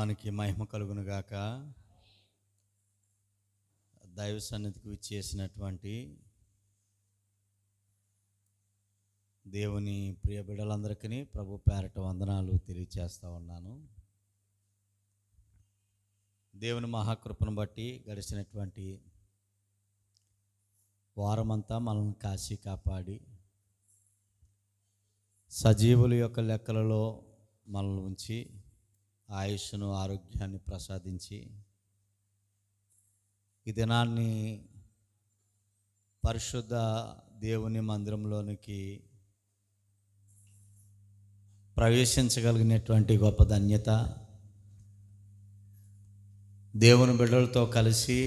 నామానికి మహిమ కలుగును గాక. దైవ సన్నిధికి విచ్చేసినటువంటి దేవుని ప్రియ బిడ్డలందరికీ ప్రభు పేరట వందనాలు తెలియచేస్తూ ఉన్నాను. దేవుని మహాకృపను బట్టి గడిచినటువంటి వారమంతా మనల్ని కాచి కాపాడి సజీవుల యొక్క లెక్కలలో మనల్ని ఉంచి ఆయుష్ను ఆరోగ్యాన్ని ప్రసాదించి ఈ దినాన్ని పరిశుద్ధ దేవుని మందిరంలోనికి ప్రవేశించగలిగినటువంటి గొప్ప ధన్యత, దేవుని బిడ్డలతో కలిసి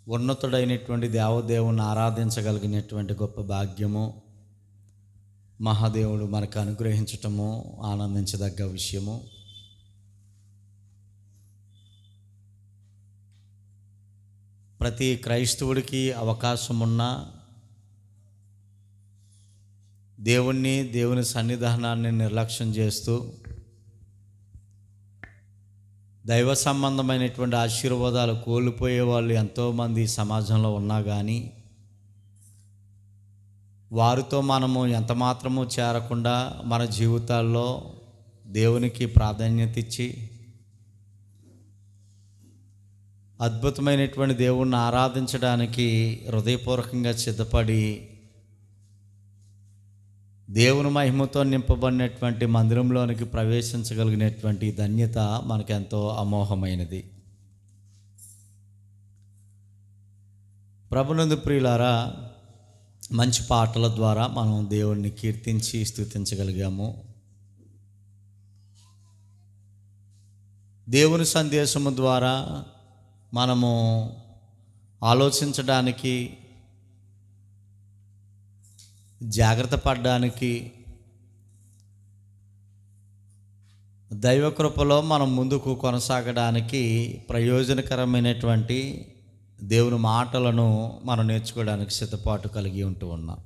ఉన్నతుడైనటువంటి దేవదేవుని ఆరాధించగలిగినటువంటి గొప్ప భాగ్యము మహాదేవుడు మనకు అనుగ్రహించటము ఆనందించదగ్గ విషయము. ప్రతి క్రైస్తవుడికి అవకాశం ఉన్న దేవుని సన్నిధానాన్ని నిర్లక్ష్యం చేస్తూ దైవ సంబంధమైనటువంటి ఆశీర్వాదాలు కోల్పోయే వాళ్ళు ఎంతోమంది సమాజంలో ఉన్నా కానీ వారితో మనము ఎంత మాత్రము చేరకుండా మన జీవితాల్లో దేవునికి ప్రాధాన్యత ఇచ్చి అద్భుతమైనటువంటి దేవుణ్ణి ఆరాధించడానికి హృదయపూర్వకంగా సిద్ధపడి దేవుని మహిమతో నింపబడినటువంటి మందిరంలోనికి ప్రవేశించగలిగినటువంటి ధన్యత మనకెంతో అమోఘమైనది. ప్రభునందు ప్రియులారా, మంచి పాటల ద్వారా మనం దేవుణ్ణి కీర్తించి స్తుతించగలిగాము. దేవుని సందేశము ద్వారా మనము ఆలోచించడానికి, జాగ్రత్త పడడానికి, దైవకృపలో మనం ముందుకు కొనసాగడానికి ప్రయోజనకరమైనటువంటి దేవుని మాటలను మనం నేర్చుకోవడానికి సిద్ధపాటు కలిగి ఉంటూ ఉన్నాం.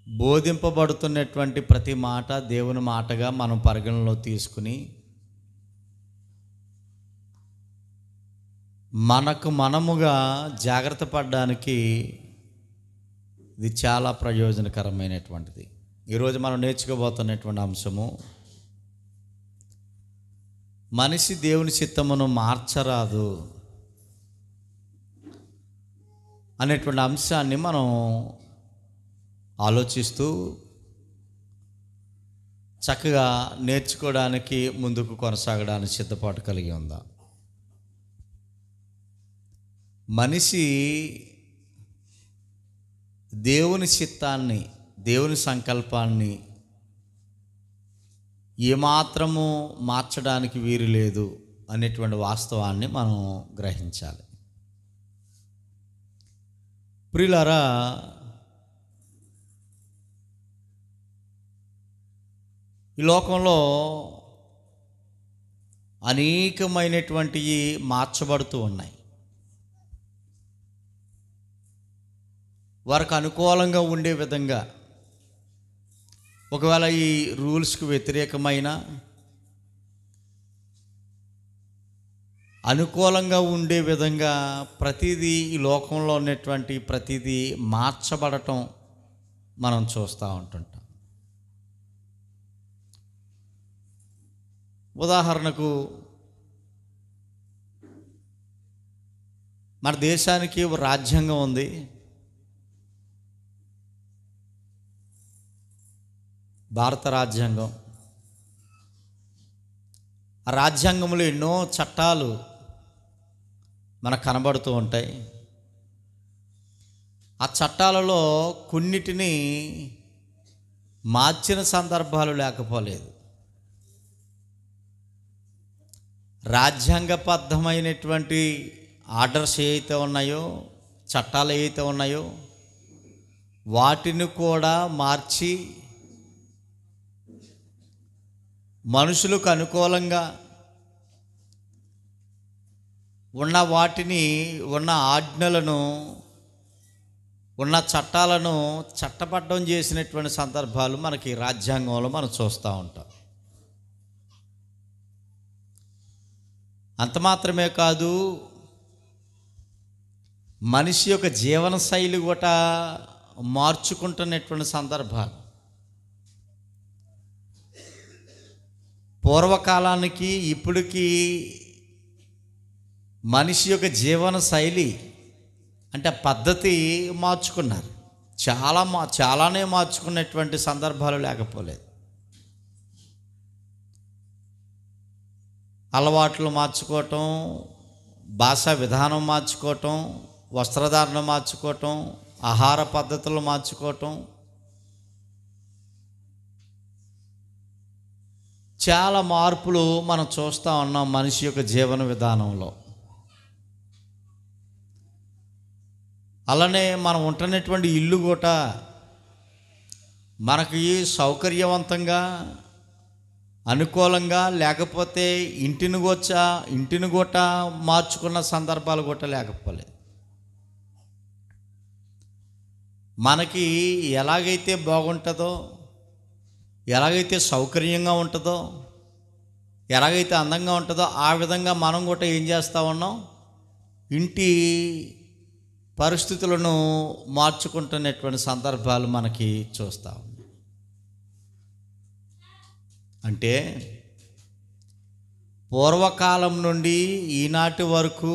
బోధింపబడుతున్నటువంటి ప్రతి మాట దేవుని మాటగా మనం పరిగణనలో తీసుకుని మనకు మనముగా జాగ్రత్త పడడానికి ఇది చాలా ప్రయోజనకరమైనటువంటిది. ఈరోజు మనం నేర్చుకోబోతున్నటువంటి అంశము, మనిషి దేవుని చిత్తమును మార్చరాదు అనేటువంటి అంశాన్ని మనం ఆలోచిస్తూ చక్కగా నేర్చుకోవడానికి ముందుకు కొనసాగడానికి సిద్ధపాటు కలిగి ఉందాం. మనిషి దేవుని చిత్తాన్ని, దేవుని సంకల్పాన్ని ఏమాత్రము మార్చడానికి వీలు లేదు అనేటువంటి వాస్తవాన్ని మనం గ్రహించాలి. ప్రియులారా, ఈ లోకంలో అనేకమైనటువంటివి మార్చబడుతూ ఉన్నాయి. వారికి అనుకూలంగా ఉండే విధంగా, ఒకవేళ ఈ రూల్స్కి వ్యతిరేకమైన అనుకూలంగా ఉండే విధంగా ప్రతిదీ, ఈ లోకంలో ఉన్నటువంటి ప్రతిదీ మార్చబడటం మనం చూస్తూ ఉంటుంటాం. ఉదాహరణకు, మన దేశానికి ఒక రాజ్యాంగం ఉంది. భారత రాజ్యాంగం. ఆ రాజ్యాంగంలో ఎన్నో చట్టాలు మనకు కనబడుతూ ఉంటాయి. ఆ చట్టాలలో కొన్నిటిని మార్చిన సందర్భాలు లేకపోలేదు. రాజ్యాంగబద్ధమైనటువంటి ఆర్డర్స్ ఏవైతే ఉన్నాయో, చట్టాలు ఏవైతే ఉన్నాయో వాటిని కూడా మార్చి మనుషులకు అనుకూలంగా ఉన్న వాటిని, ఉన్న ఆజ్ఞలను ఉన్న చట్టాలను చట్టబద్ధం చేసినటువంటి సందర్భాలు మనకి రాజ్యాంగంలో మనం చూస్తూ ఉంటాం. అంత మాత్రమే కాదు, మనిషి యొక్క జీవన శైలి కూడా మార్చుకుంటున్నటువంటి సందర్భాలు. పూర్వకాలానికి ఇప్పటికీ మనిషి యొక్క జీవన శైలి అంటే పద్ధతి మార్చుకున్నారు. చాలానే మార్చుకున్నటువంటి సందర్భాలు లేకపోలేదు. అలవాట్లు మార్చుకోవటం, భాషా విధానం మార్చుకోవటం, వస్త్రధారణ మార్చుకోవటం, ఆహార పద్ధతులు మార్చుకోవటం, చాలా మార్పులు మనం చూస్తూ ఉన్నాం మనిషి యొక్క జీవన విధానంలో. అలానే మనం ఉంటున్నటువంటి ఇల్లు కూడా మనకి సౌకర్యవంతంగా, అనుకూలంగా లేకపోతే ఇంటిని కూడా మార్చుకున్న సందర్భాలు కూడా లేకపోలేదు. మనకి ఎలాగైతే బాగుంటుందో, ఎలాగైతే సౌకర్యంగా ఉంటుందో, ఎలాగైతే అందంగా ఉంటుందో ఆ విధంగా మనం కూడా ఏం చేస్తూ ఉన్నాం, ఇంటి పరిస్థితులను మార్చుకుంటున్నటువంటి సందర్భాలు మనకి చూస్తాం. అంటే పూర్వకాలం నుండి ఈనాటి వరకు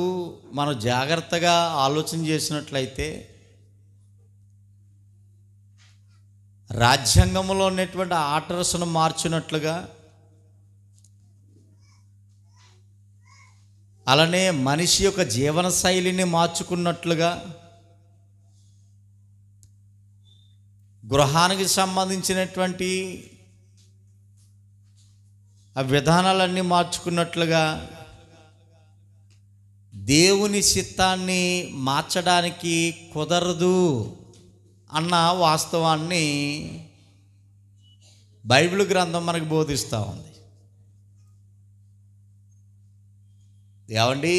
మనం జాగ్రత్తగా ఆలోచన చేసినట్లయితే రాజ్యాంగంలో ఉన్నటువంటి ఆర్డర్స్ను మార్చినట్లుగా, అలానే మనిషి యొక్క జీవన శైలిని మార్చుకున్నట్లుగా, గృహానికి సంబంధించినటువంటి ఆ విధానాలన్నీ మార్చుకున్నట్లుగా దేవుని చిత్తాన్ని మార్చడానికి కుదరదు అన్న వాస్తవాన్ని బైబిల్ గ్రంథం మనకు బోధిస్తూ ఉంది. ఏమండి,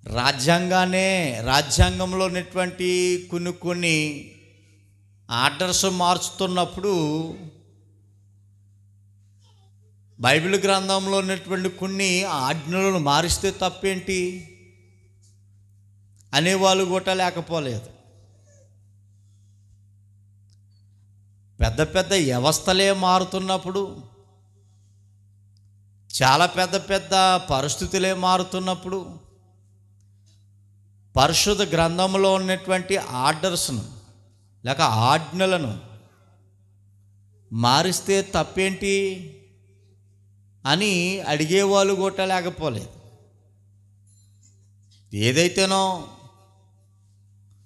రాజ్యాంగంలో ఉన్నటువంటి కొన్ని ఆర్డర్స్ మార్చుతున్నప్పుడు బైబిల్ గ్రంథంలో ఉన్నటువంటి కొన్ని ఆజ్ఞలను మారిస్తే తప్పేంటి అనేవాళ్ళు కూడా లేకపోలేదు. పెద్ద పెద్ద వ్యవస్థలే మారుతున్నప్పుడు, చాలా పెద్ద పరిస్థితులే మారుతున్నప్పుడు పరిశుద్ధ గ్రంథంలో ఉన్నటువంటి ఆర్డర్స్ను లేక ఆజ్ఞలను మారిస్తే తప్పేంటి అని అడిగేవాళ్ళు కూడా లేకపోలేదు. ఏదైతేనో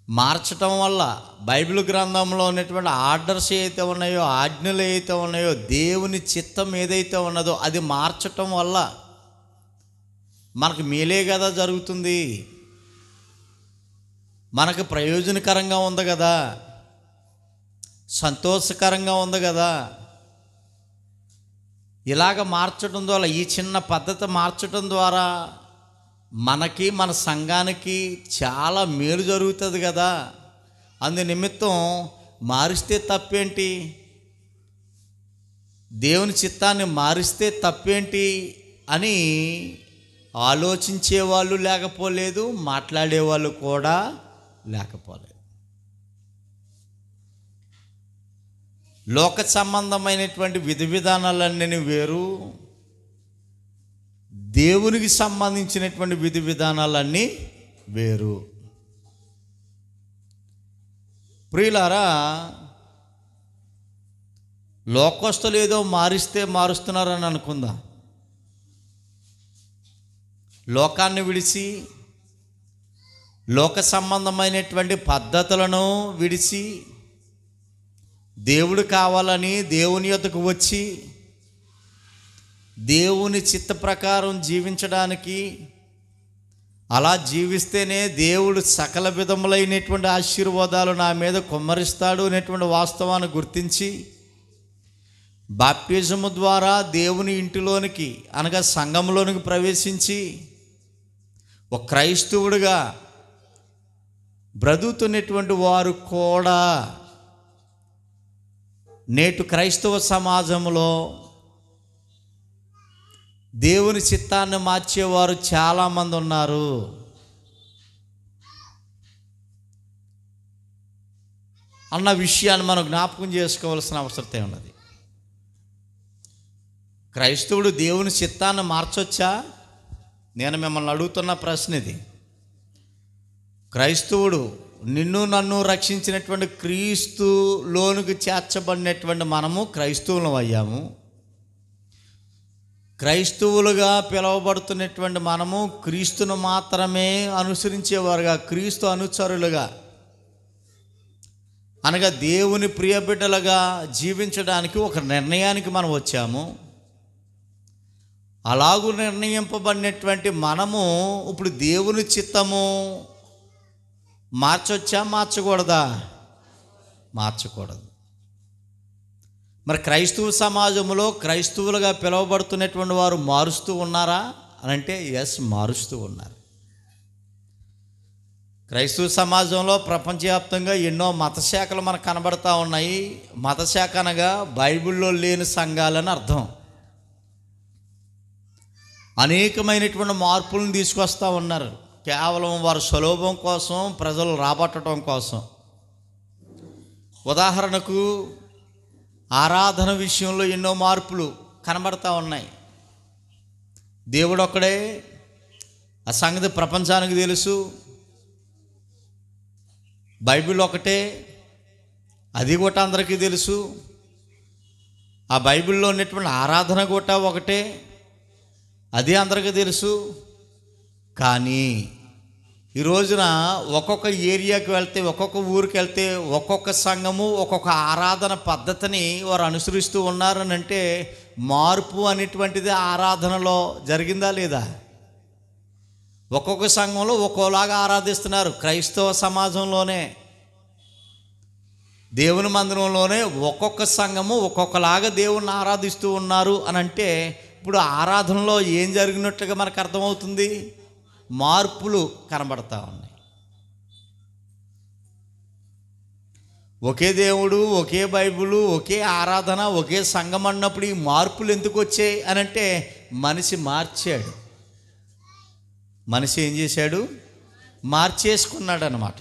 మార్చటం వల్ల బైబిల్ గ్రంథంలో ఉన్నటువంటి ఆర్డర్స్ ఏదైతే ఉన్నాయో, ఆజ్ఞలు ఏదైతే ఉన్నాయో, దేవుని చిత్తం ఏదైతే ఉన్నదో అది మార్చటం వల్ల మనకు మేలే కదా జరుగుతుంది, మనకు ప్రయోజనకరంగా ఉంది కదా, సంతోషకరంగా ఉంది కదా. ఇలాగ మార్చడం ద్వారా, ఈ చిన్న పద్ధతి మార్చడం ద్వారా మనకి, మన సంఘానికి చాలా మేలు జరుగుతుంది కదా. అందు నిమిత్తం మారిస్తే తప్పేంటి, దేవుని చిత్తాన్ని మారిస్తే తప్పేంటి అని ఆలోచించేవాళ్ళు లేకపోలేదు, మాట్లాడేవాళ్ళు కూడా లేకపోలేదు. లోక సంబంధమైనటువంటి విధి విధానాలన్నీ వేరు, దేవునికి సంబంధించినటువంటి విధి విధానాలన్నీ వేరు. ప్రియులారా, లోకస్తులు ఏదో మారుస్తున్నారని అనుకుందాం. లోకాన్ని విడిచి, లోక సంబంధమైనటువంటి పద్ధతులను విడిచి దేవుడు కావాలని దేవుని యొద్దకు వచ్చి దేవుని చిత్త ప్రకారం జీవించడానికి, అలా జీవిస్తేనే దేవుడు సకల విధములైనటువంటి ఆశీర్వాదాలు నా మీద కుమ్మరిస్తాడు అనేటువంటి వాస్తవాన్ని గుర్తించి బాప్టిజము ద్వారా దేవుని ఇంటిలోనికి అనగా సంఘంలోనికి ప్రవేశించి ఒక క్రైస్తవుడిగా బ్రతుకుతున్నటువంటి వారు కూడా నేటి క్రైస్తవ సమాజంలో దేవుని చిత్తాన్ని మార్చేవారు చాలామంది ఉన్నారు. అన్న విషయాన్ని మనం జ్ఞాపకం చేసుకోవాల్సిన అవసరం ఉన్నది. క్రైస్తవుడు దేవుని చిత్తాన్ని మార్చొచ్చా? నేను మిమ్మల్ని అడుగుతున్న ప్రశ్న ఇది. క్రైస్తవుడు నిన్ను నన్ను రక్షించినటువంటి క్రీస్తులోనికి చేర్చబడినటువంటి మనము క్రైస్తవులం అయ్యాము. క్రైస్తవులుగా పిలువబడుతున్నటువంటి మనము క్రీస్తును మాత్రమే అనుసరించేవారుగా, క్రీస్తు అనుచరులుగా, అనగా దేవుని ప్రియబిడ్డలుగా జీవించడానికి ఒక నిర్ణయానికి మనం వచ్చాము. అలాగూ నిర్ణయింపబడినటువంటి మనము ఇప్పుడు దేవుని చిత్తము మార్చొచ్చా, మార్చకూడదా? మార్చకూడదు. మరి క్రైస్తవ సమాజంలో క్రైస్తవులుగా పిలువబడుతున్నటువంటి వారు మారుస్తూ ఉన్నారా అని అంటే ఎస్, మారుస్తూ ఉన్నారు. క్రైస్తవ సమాజంలో ప్రపంచవ్యాప్తంగా ఎన్నో మతశాఖలు మనకు కనబడతా ఉన్నాయి. మతశాఖ అనగా బైబిల్లో లేని సంఘాలని అర్థం. అనేకమైనటువంటి మార్పులను తీసుకొస్తూ ఉన్నారు, కేవలం వారి సులభం కోసం, ప్రజలు రాబట్టడం కోసం. ఉదాహరణకు ఆరాధన విషయంలో ఎన్నో మార్పులు కనబడతా ఉన్నాయి. దేవుడు ఒక్కడే, ఆ సంగతి ప్రపంచానికి తెలుసు. బైబిల్ ఒకటే, అది కూడా అందరికీ తెలుసు. ఆ బైబిల్లో ఉన్నటువంటి ఆరాధన కూడా ఒకటే, అది అందరికీ తెలుసు. కానీ ఈ రోజున ఒక్కొక్క ఏరియాకి వెళ్తే, ఒక్కొక్క ఊరికి వెళ్తే, ఒక్కొక్క సంఘము ఒక్కొక్క ఆరాధన పద్ధతిని వారు అనుసరిస్తూ ఉన్నారని అంటే మార్పు అనేటువంటిది ఆరాధనలో జరిగిందా లేదా? ఒక్కొక్క సంఘంలో ఒక్కోలాగా ఆరాధిస్తున్నారు. క్రైస్తవ సమాజంలోనే, దేవుని మందిరంలోనే ఒక్కొక్క సంఘము ఒక్కొక్కలాగా దేవుణ్ణి ఆరాధిస్తూ ఉన్నారు అని అంటే ఇప్పుడు ఆరాధనలో ఏం జరిగినట్లుగా మనకు అర్థమవుతుంది? మార్పులు కనబడతా ఉన్నాయి. ఒకే దేవుడు, ఒకే బైబిలు, ఒకే ఆరాధన, ఒకే సంఘం అన్నప్పుడు ఈ మార్పులు ఎందుకు వచ్చాయి అని అంటే మనిషి మార్చాడు. మనిషి ఏం చేశాడు? మార్చేసుకున్నాడు అన్నమాట.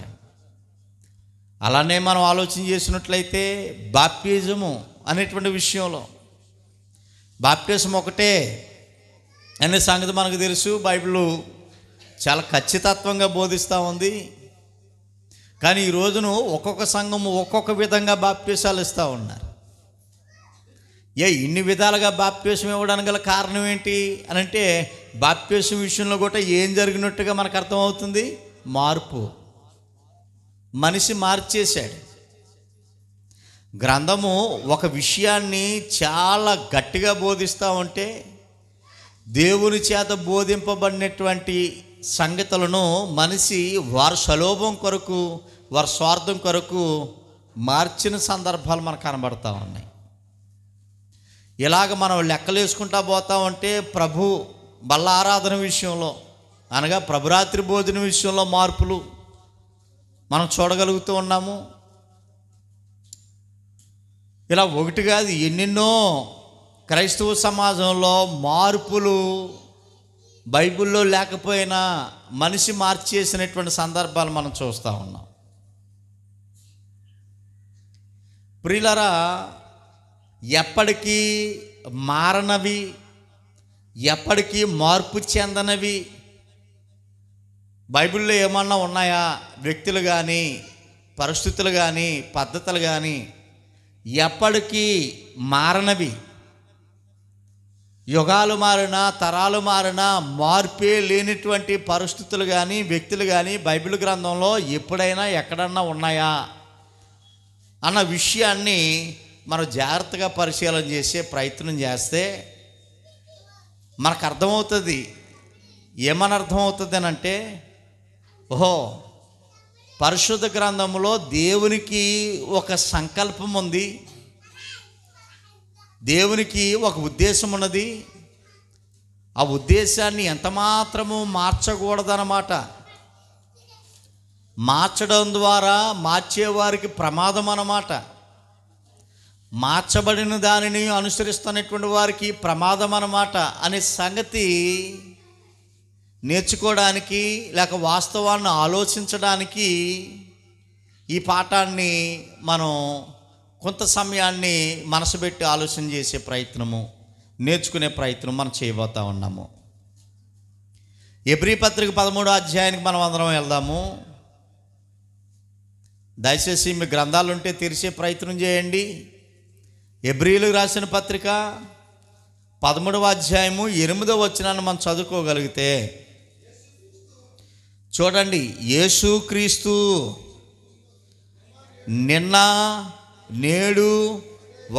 అలానే మనం ఆలోచన చేసినట్లయితే బాప్టిజము అనేటువంటి విషయంలో, బాప్టిజం ఒకటే అనే సంగతి మనకు తెలుసు. బైబిల్ చాలా ఖచ్చితత్వంగా బోధిస్తూ ఉంది. కానీ ఈ రోజును ఒక్కొక్క సంఘము ఒక్కొక్క విధంగా బాప్టిజాలు ఇస్తూ ఉన్నారు. ఇన్ని విధాలుగా బాప్టిజం ఇవ్వడానికి గల కారణం ఏంటి అని అంటే బాప్టిజం విషయంలో కూడా ఏం జరిగినట్టుగా మనకు అర్థమవుతుంది? మార్పు. మనిషి మార్చేశాడు. గ్రంథము ఒక విషయాన్ని చాలా గట్టిగా బోధిస్తూ ఉంటే దేవుని చేత బోధింపబడినటువంటి సంగతులను మనిషి వారి సలోభం కొరకు, వారి స్వార్థం కొరకు మార్చిన సందర్భాలు మనకు కనబడతా ఉన్నాయి. ఇలాగ మనం లెక్కలు వేసుకుంటా పోతా ఉంటే ప్రభు బల్ల ఆరాధన విషయంలో, అనగా ప్రభురాత్రి భోజనం విషయంలో మార్పులు మనం చూడగలుగుతూ ఉన్నాము. ఇలా ఒకటి కాదు, ఎన్నెన్నో క్రైస్తవ సమాజంలో మార్పులు బైబిల్లో లేకపోయినా మనిషి మార్చేసినటువంటి సందర్భాలు మనం చూస్తూ ఉన్నాం. ప్రియులారా, ఎప్పటికీ మారనవి, ఎప్పటికీ మార్పు చెందనవి బైబిల్లో ఏమన్నా ఉన్నాయా? వ్యక్తులు కానీ, పరిస్థితులు కానీ, పద్ధతులు కానీ ఎప్పటికీ మారనవి, యుగాలు మారినా, తరాలు మారినా మార్పే లేనిటువంటి పరిస్థితులు కానీ, వ్యక్తులు కానీ బైబిల్ గ్రంథంలో ఎప్పుడైనా ఎక్కడన్నా ఉన్నాయా అన్న విషయాన్ని మనం జాగ్రత్తగా పరిశీలన చేసే ప్రయత్నం చేస్తే మనకు అర్థమవుతుంది. ఏమని అర్థమవుతుంది అని అంటే, ఓహో, పరిశుద్ధ గ్రంథంలో దేవునికి ఒక సంకల్పం ఉంది, దేవునికి ఒక ఉద్దేశం ఉన్నది. ఆ ఉద్దేశాన్ని ఎంత మాత్రము మార్చకూడదన్నమాట. మార్చడం ద్వారా మార్చేవారికి ప్రమాదం అన్నమాట. మార్చబడిన దానిని అనుసరిస్తున్నటువంటి వారికి ప్రమాదం అన్నమాట అనే సంగతి నేర్చుకోవడానికి, లేక వాస్తవాన్ని ఆలోచించడానికి ఈ పాఠాన్ని మనం కొంత సమయాన్ని మనసు పెట్టి ఆలోచన చేసే ప్రయత్నము, నేర్చుకునే ప్రయత్నం మనం చేయబోతా ఉన్నాము. ఎబ్రీ పత్రిక 13వ అధ్యాయానికి మనం అందరం వెళ్దాము. దయచేసి మీ గ్రంథాలు ఉంటే తెరిచే ప్రయత్నం చేయండి. ఎబ్రీలకు రాసిన పత్రిక 13వ అధ్యాయము 8వ వచనాన్ని మనం చదువుకోగలిగితే చూడండి. యేసుక్రీస్తు నిన్న నేడు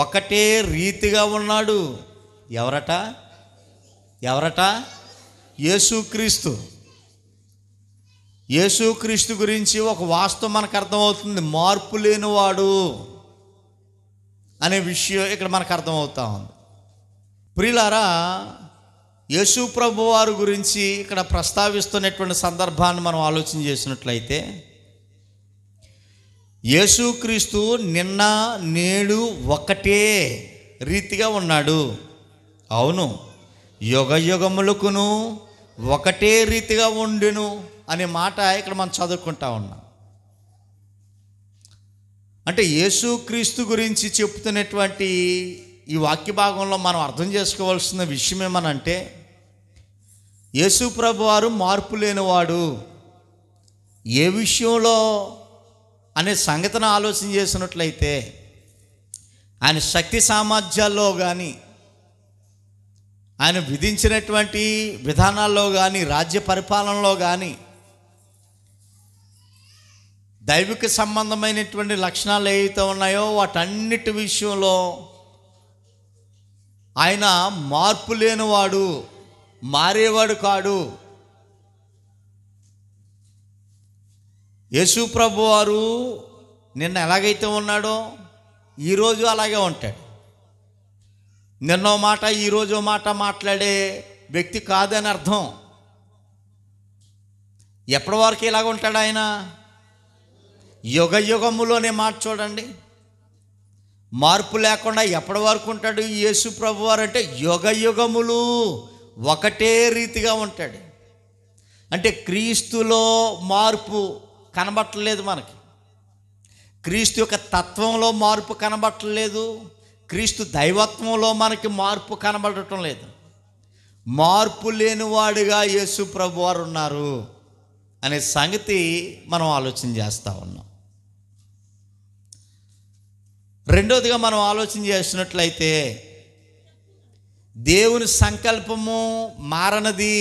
ఒకటే రీతిగా ఉన్నాడు. ఎవరట? యేసుక్రీస్తు. యేసుక్రీస్తు గురించి ఒక వాస్తవం మనకు అర్థమవుతుంది. మార్పు లేనివాడు అనే విషయం ఇక్కడ మనకు అర్థమవుతా ఉంది. ప్రియులారా, యేసు ప్రభు వారి గురించి ఇక్కడ ప్రస్తావిస్తున్నటువంటి సందర్భాన్ని మనం ఆలోచన చేసినట్లయితే, యేసుక్రీస్తు నిన్న నేడు ఒకటే రీతిగా ఉన్నాడు. అవును, యుగ యుగములకును ఒకటే రీతిగా ఉండెను అనే మాట ఇక్కడ మనం చదువుకుంటా ఉన్నాం. అంటే యేసుక్రీస్తు గురించి చెప్తున్నటువంటి ఈ వాక్య భాగంలో మనం అర్థం చేసుకోవాల్సిన విషయం ఏమనంటే, యేసు ప్రభు వారు మార్పు లేనివాడు. ఏ విషయంలో అనే సంగతిని ఆలోచన చేసినట్లయితే, ఆయన శక్తి సామర్థ్యాల్లో కానీ, ఆయన విధించినటువంటి విధానాల్లో కానీ, రాజ్య పరిపాలనలో కానీ, దైవిక సంబంధమైనటువంటి లక్షణాలు ఏవైతే ఉన్నాయో వాటన్నిటి విషయంలో ఆయన మార్పు లేనివాడు, మారేవాడు కాడు. యేసు ప్రభు వారు నిన్న ఎలాగైతే ఉన్నాడో ఈరోజు అలాగే ఉంటాడు. నిన్నో మాట ఈరోజు మాట మాట్లాడే వ్యక్తి కాదని అర్థం. ఎప్పటి వరకు ఇలాగ ఉంటాడు ఆయన? యుగ యుగములోనే మాట చూడండి. మార్పు లేకుండా ఎప్పటి వరకు ఉంటాడు యేసు ప్రభు వారు అంటే యుగ యుగములు ఒకటే రీతిగా ఉంటాడు. అంటే క్రీస్తులో మార్పు కనబట్టలేదు మనకి. క్రీస్తు యొక్క తత్వంలో మార్పు కనబట్టలేదు. క్రీస్తు దైవత్వంలో మనకి మార్పు కనబడటం లేదు. మార్పు లేనివాడుగా యేసు ప్రభు వారు ఉన్నారు అనే సంగతి మనం ఆలోచన చేస్తూ ఉన్నాం. రెండోదిగా మనం ఆలోచన చేసినట్లయితే, దేవుని సంకల్పము మారనది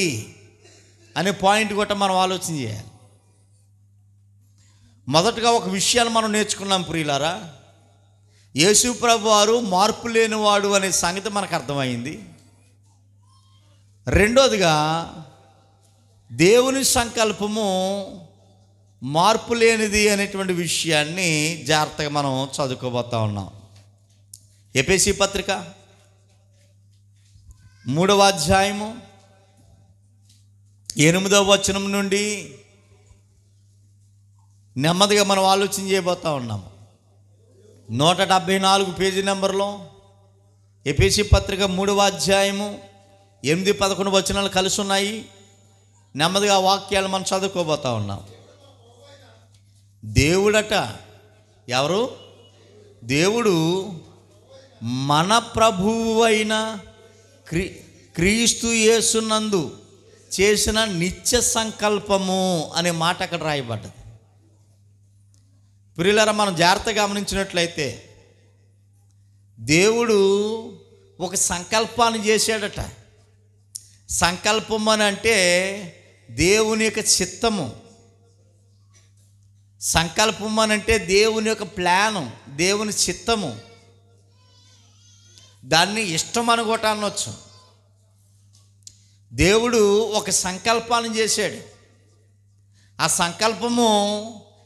అనే పాయింట్ కూడా మనం ఆలోచన చేయాలి. మొదటగా ఒక విషయాన్ని మనం నేర్చుకున్నాం ప్రియులారా. యేసు ప్రభు వారు మార్పు లేనివాడు అనే సంగతి మనకు అర్థమైంది. రెండోదిగా దేవుని సంకల్పము మార్పు లేనిది అనేటువంటి విషయాన్ని జాగ్రత్తగా మనం చదువుకోబోతా ఉన్నాం. ఎఫెసీ పత్రిక 3వ అధ్యాయము 8వ వచనం నుండి నెమ్మదిగా మనం ఆలోచన చేయబోతా ఉన్నాము. 174 పేజీ నెంబర్లో ఎఫెసీ పత్రిక 3వ అధ్యాయము 8-11 వచనాలు కలిసి ఉన్నాయి. నెమ్మదిగా వాక్యాలు మనం చదువుకోబోతా ఉన్నాం. దేవుడట, ఎవరు? దేవుడు మన ప్రభువు అయిన క్రీస్తు యేసునందు చేసిన నిత్య సంకల్పము అనే మాట అక్కడ రాయబడ్డది. ప్రియులారా, మనం జాగ్రత్తగా గమనించినట్లయితే దేవుడు ఒక సంకల్పాన్ని చేశాడట. సంకల్పం అని అంటే దేవుని యొక్క చిత్తము. సంకల్పం అని అంటే దేవుని యొక్క ప్లాను, దేవుని చిత్తము. దాన్ని ఇష్టం అని కూడా అనొచ్చు. దేవుడు ఒక సంకల్పాన్ని చేశాడు. ఆ సంకల్పము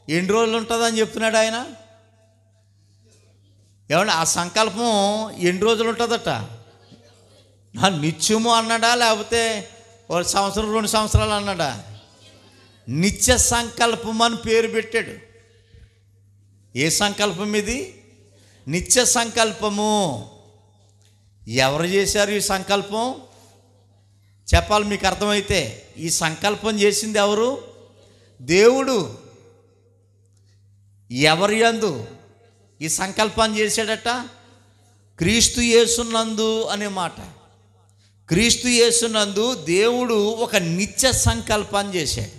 ఎన్ని రోజులు ఉంటుందని చెప్తున్నాడు ఆయన. ఏమన్నా ఆ సంకల్పం ఎన్ని రోజులు ఉంటుందట? నిత్యము అన్నాడా, లేకపోతే 1 సంవత్సరం 2 సంవత్సరాలు అన్నాడా? నిత్య సంకల్పం అని పేరు పెట్టాడు. ఏ సంకల్పం ఇది? నిత్య సంకల్పము. ఎవరు చేశారు ఈ సంకల్పం? చెప్పాలి మీకు అర్థమైతే. ఈ సంకల్పం చేసింది ఎవరు? దేవుడు. ఎవరి యందు ఈ సంకల్పం చేశాడట? క్రీస్తు యేసునందు అనే మాట. క్రీస్తు యేసునందు దేవుడు ఒక నిత్య సంకల్పాన్ని చేశాడు.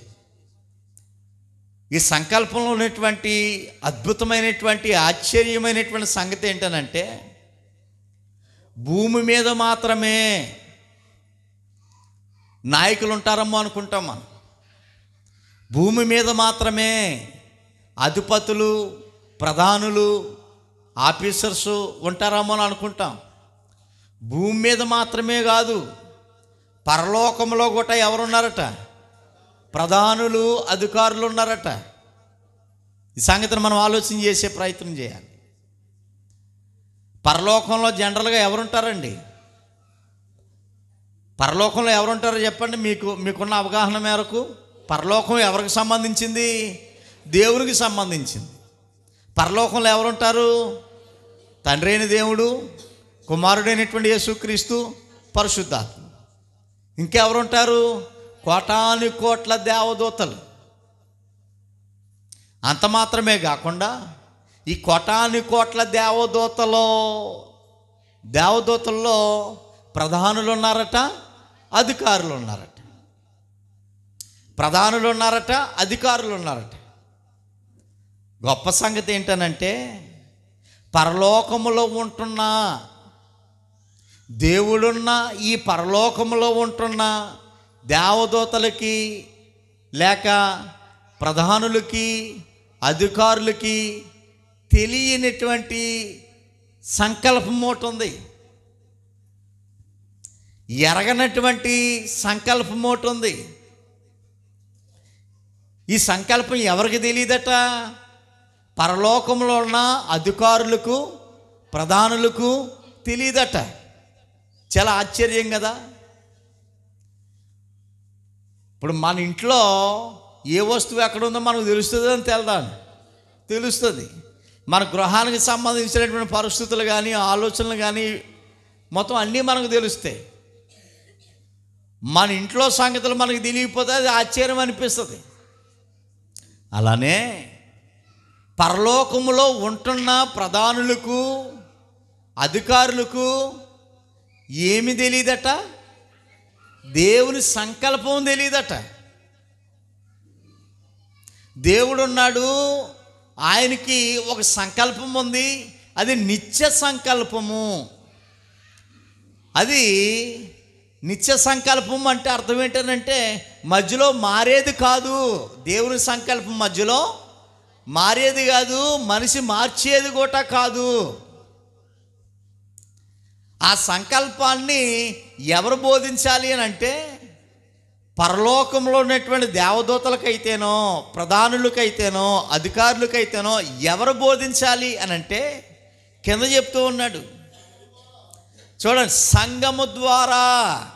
ఈ సంకల్పంలో ఉన్నటువంటి అద్భుతమైనటువంటి ఆశ్చర్యమైనటువంటి సంగతి ఏంటనంటే, భూమి మీద మాత్రమే నాయకులు ఉంటారమ్మో అనుకుంటాం మనం. భూమి మీద మాత్రమే అధిపతులు, ప్రధానులు, ఆఫీసర్సు ఉంటారమ్మో అని అనుకుంటాం. భూమి మీద మాత్రమే కాదు, పరలోకంలో కూడా ఎవరున్నారట? ప్రధానులు, అధికారులు ఉన్నారట. ఈ సంగతిని మనం ఆలోచన చేసే ప్రయత్నం చేయాలి. పరలోకంలో జనరల్గా ఎవరుంటారండి? పరలోకంలో ఎవరుంటారో చెప్పండి. మీకున్న అవగాహన మేరకు పరలోకం ఎవరికి సంబంధించింది? దేవునికి సంబంధించింది. పరలోకంలో ఎవరుంటారు? తండ్రి అయిన దేవుడు, కుమారుడైనటువంటి యేసుక్రీస్తు, పరిశుద్ధాత్మ. ఇంకెవరుంటారు? కోటాను కోట్ల దేవదూతలు. అంత మాత్రమే కాకుండా ఈ కోటాను కోట్ల దేవదూతల్లో ప్రధానులు ఉన్నారట, అధికారులు ఉన్నారట. ప్రధానులు ఉన్నారట, అధికారులు ఉన్నారట. గొప్ప సంగతి ఏంటనంటే, పరలోకములో ఉంటున్న దేవుడున్న ఈ పరలోకములో ఉంటున్న దేవదూతలకి, లేక ప్రధానులకి, అధికారులకి తెలియనటువంటి సంకల్పం ఒకటి ఉంది. ఎరగనటువంటి సంకల్పం ఒకటి ఉంది. ఈ సంకల్పం ఎవరికి తెలియదట? పరలోకంలో ఉన్న అధికారులకు, ప్రధానులకు తెలియదట. చాలా ఆశ్చర్యం కదా. ఇప్పుడు మన ఇంట్లో ఏ వస్తువు ఎక్కడ ఉందో మనకు తెలుస్తుంది అని తెలుస్తుంది. మన గృహానికి సంబంధించినటువంటి పరిస్థితులు కానీ, ఆలోచనలు కానీ మొత్తం అన్నీ మనకు తెలుస్తాయి. మన ఇంట్లో సంగతులు మనకు తెలియకపోతే అది ఆశ్చర్యం అనిపిస్తుంది. అలానే పరలోకములో ఉంటున్న ప్రధానులకు, అధికారులకు ఏమి తెలియదట? దేవుని సంకల్పం తెలియదట. దేవుడున్నాడు, ఆయనకి ఒక సంకల్పం ఉంది. అది నిత్య సంకల్పము. అది నిత్య సంకల్పం అంటే అర్థం ఏంటంటే మధ్యలో మారేది కాదు. దేవుని సంకల్పం మధ్యలో మారేది కాదు, మనిషి మార్చేది కూడా కాదు. ఆ సంకల్పాన్ని ఎవరు బోధించాలి అని అంటే, పరలోకంలో ఉన్నటువంటి దేవదూతలకైతేనో, ప్రధానులకైతేనో, అధికారులకైతేనో ఎవరు బోధించాలి అని అంటే కింద చెప్తూ ఉన్నాడు చూడండి, సంఘము ద్వారా.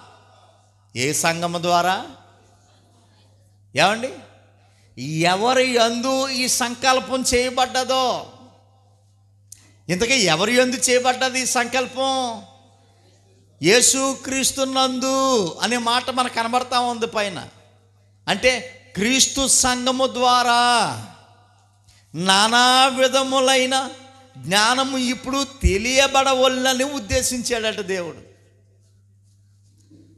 ఏ సంఘము ద్వారా? ఏమండి? ఎవరి యందు ఈ సంకల్పం చేయబడ్డదో, ఇంతకీ ఎవరి యందు చేయబడ్డది ఈ సంకల్పం? యేసుక్రీస్తునందు అనే మాట మనకు కనబడతా ఉంది పైన. అంటే క్రీస్తు సంఘము ద్వారా నానా విధములైన జ్ఞానము ఇప్పుడు తెలియబడవల్లని ఉద్దేశించాడట దేవుడు.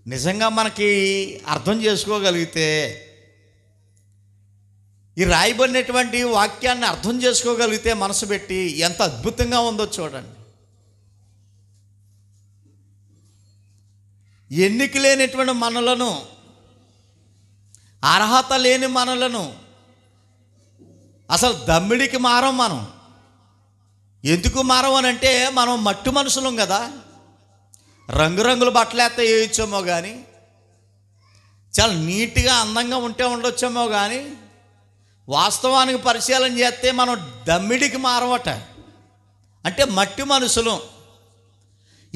నిజంగా మనకి అర్థం చేసుకోగలిగితే, ఈ రాయబడినటువంటి వాక్యాన్ని అర్థం చేసుకోగలిగితే మనసు పెట్టి, ఎంత అద్భుతంగా ఉందో చూడండి. ఎన్నిక లేనటువంటి మనలను, అర్హత లేని మనలను అసలు దమ్మిడికి మారం. మనం ఎందుకు మారం అని అంటే, మనం మట్టి మనుషులం కదా. రంగురంగుల బట్టలు ఎత్త వేయచ్చేమో కానీ, చాలా నీట్గా అందంగా ఉంటే ఉండొచ్చేమో కానీ, వాస్తవానికి పరిశీలన చేస్తే మనం దమ్మిడికి మారవట. అంటే మట్టి మనుషులు.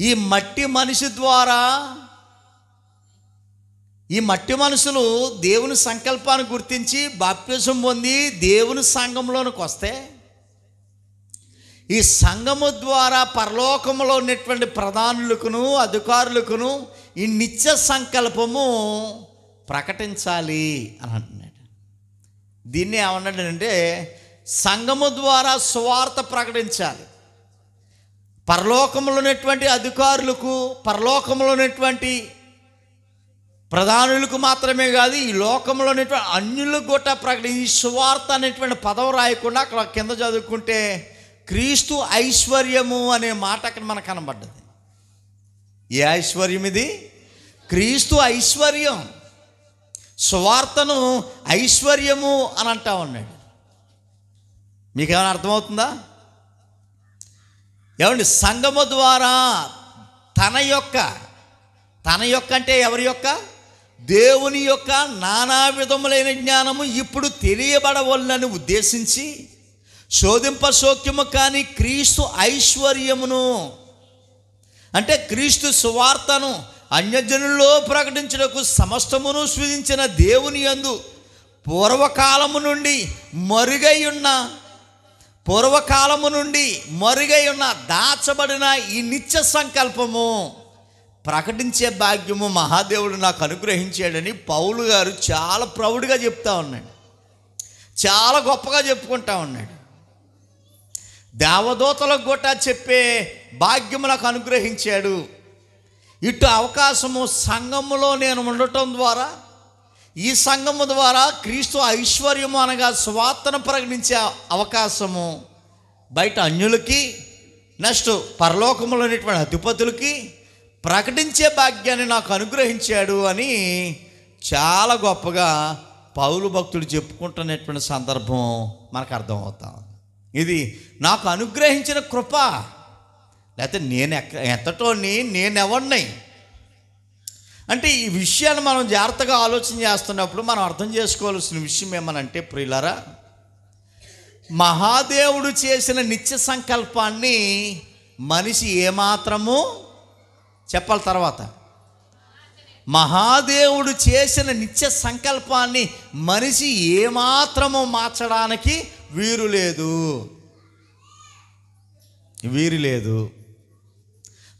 ఈ మట్టి మనిషి ద్వారా ఈ మట్టి మనుషులు దేవుని సంకల్పాన్ని గుర్తించి బాప్తిసం పొంది దేవుని సంఘంలోనికి వస్తే, ఈ సంఘము ద్వారా పరలోకములో ఉన్నటువంటి ప్రధానులకును అధికారులకును ఈ నిత్య సంకల్పము ప్రకటించాలి అని అంటున్నాడు. దీన్ని ఏమన్నాడంటే, సంఘము ద్వారా సువార్త ప్రకటించాలి. పరలోకంలో ఉన్నటువంటి అధికారులకు, పరలోకంలో ఉన్నటువంటి ప్రధానులకు మాత్రమే కాదు, ఈ లోకంలో ఉన్నటువంటి అన్యులకు కూడా ప్రకటించి, ఈ సువార్త అనేటువంటి పదం రాయకుండా అక్కడ కింద చదువుకుంటే క్రీస్తు ఐశ్వర్యము అనే మాట అక్కడ మనకు కనబడ్డది. ఏ ఐశ్వర్యం ఇది? క్రీస్తు ఐశ్వర్యం. సువార్తను ఐశ్వర్యము అని అంటా ఉన్నాడు. మీకేమైనా అర్థమవుతుందా? ఏమండి, సంఘము ద్వారా తన యొక్క అంటే ఎవరి యొక్క? దేవుని యొక్క నానా విధములైన జ్ఞానము ఇప్పుడు తెలియబడవలనని ఉద్దేశించి శోధింపశోక్యము కానీ క్రీస్తు ఐశ్వర్యమును, అంటే క్రీస్తు సువార్తను అన్యజనుల్లో ప్రకటించుటకు సమస్తమును సృజించిన దేవుని యందు పూర్వకాలము నుండి మరుగై ఉన్న దాచబడిన ఈ నిత్య సంకల్పము ప్రకటించే భాగ్యము మహాదేవుడు నాకు అనుగ్రహించాడని పౌలు గారు చాలా ప్రౌడ్గా చెప్తా ఉన్నాడు, చాలా గొప్పగా చెప్పుకుంటా ఉన్నాడు. దేవదూతలకు కూడా చెప్పే భాగ్యము నాకు అనుగ్రహించాడు. ఇటు అవకాశము సంఘములో నేను ఉండటం ద్వారా, ఈ సంఘము ద్వారా క్రీస్తు ఐశ్వర్యము అనగా సువార్తను ప్రకటించే అవకాశము బయట అన్యులకి, నెక్స్ట్ పరలోకములో ఉన్నటువంటి అధిపతులకి ప్రకటించే భాగ్యాన్ని నాకు అనుగ్రహించాడు అని చాలా గొప్పగా పౌలు భక్తుడు చెప్పుకుంటున్నటువంటి సందర్భం మనకు అర్థమవుతాం. ఇది నాకు అనుగ్రహించిన కృప. లేకపోతే నేను ఎంతటోని, నేనెవడిని అంటే ఈ విషయాన్ని మనం జాగ్రత్తగా ఆలోచన చేస్తున్నప్పుడు మనం అర్థం చేసుకోవాల్సిన విషయం ఏమనంటే, ప్రియులారా, మహాదేవుడు చేసిన నిత్య సంకల్పాన్ని మనిషి ఏమాత్రము చెప్పాలి. తర్వాత మహాదేవుడు చేసిన నిత్య సంకల్పాన్ని మనిషి ఏమాత్రము మార్చడానికి వీరు లేదు,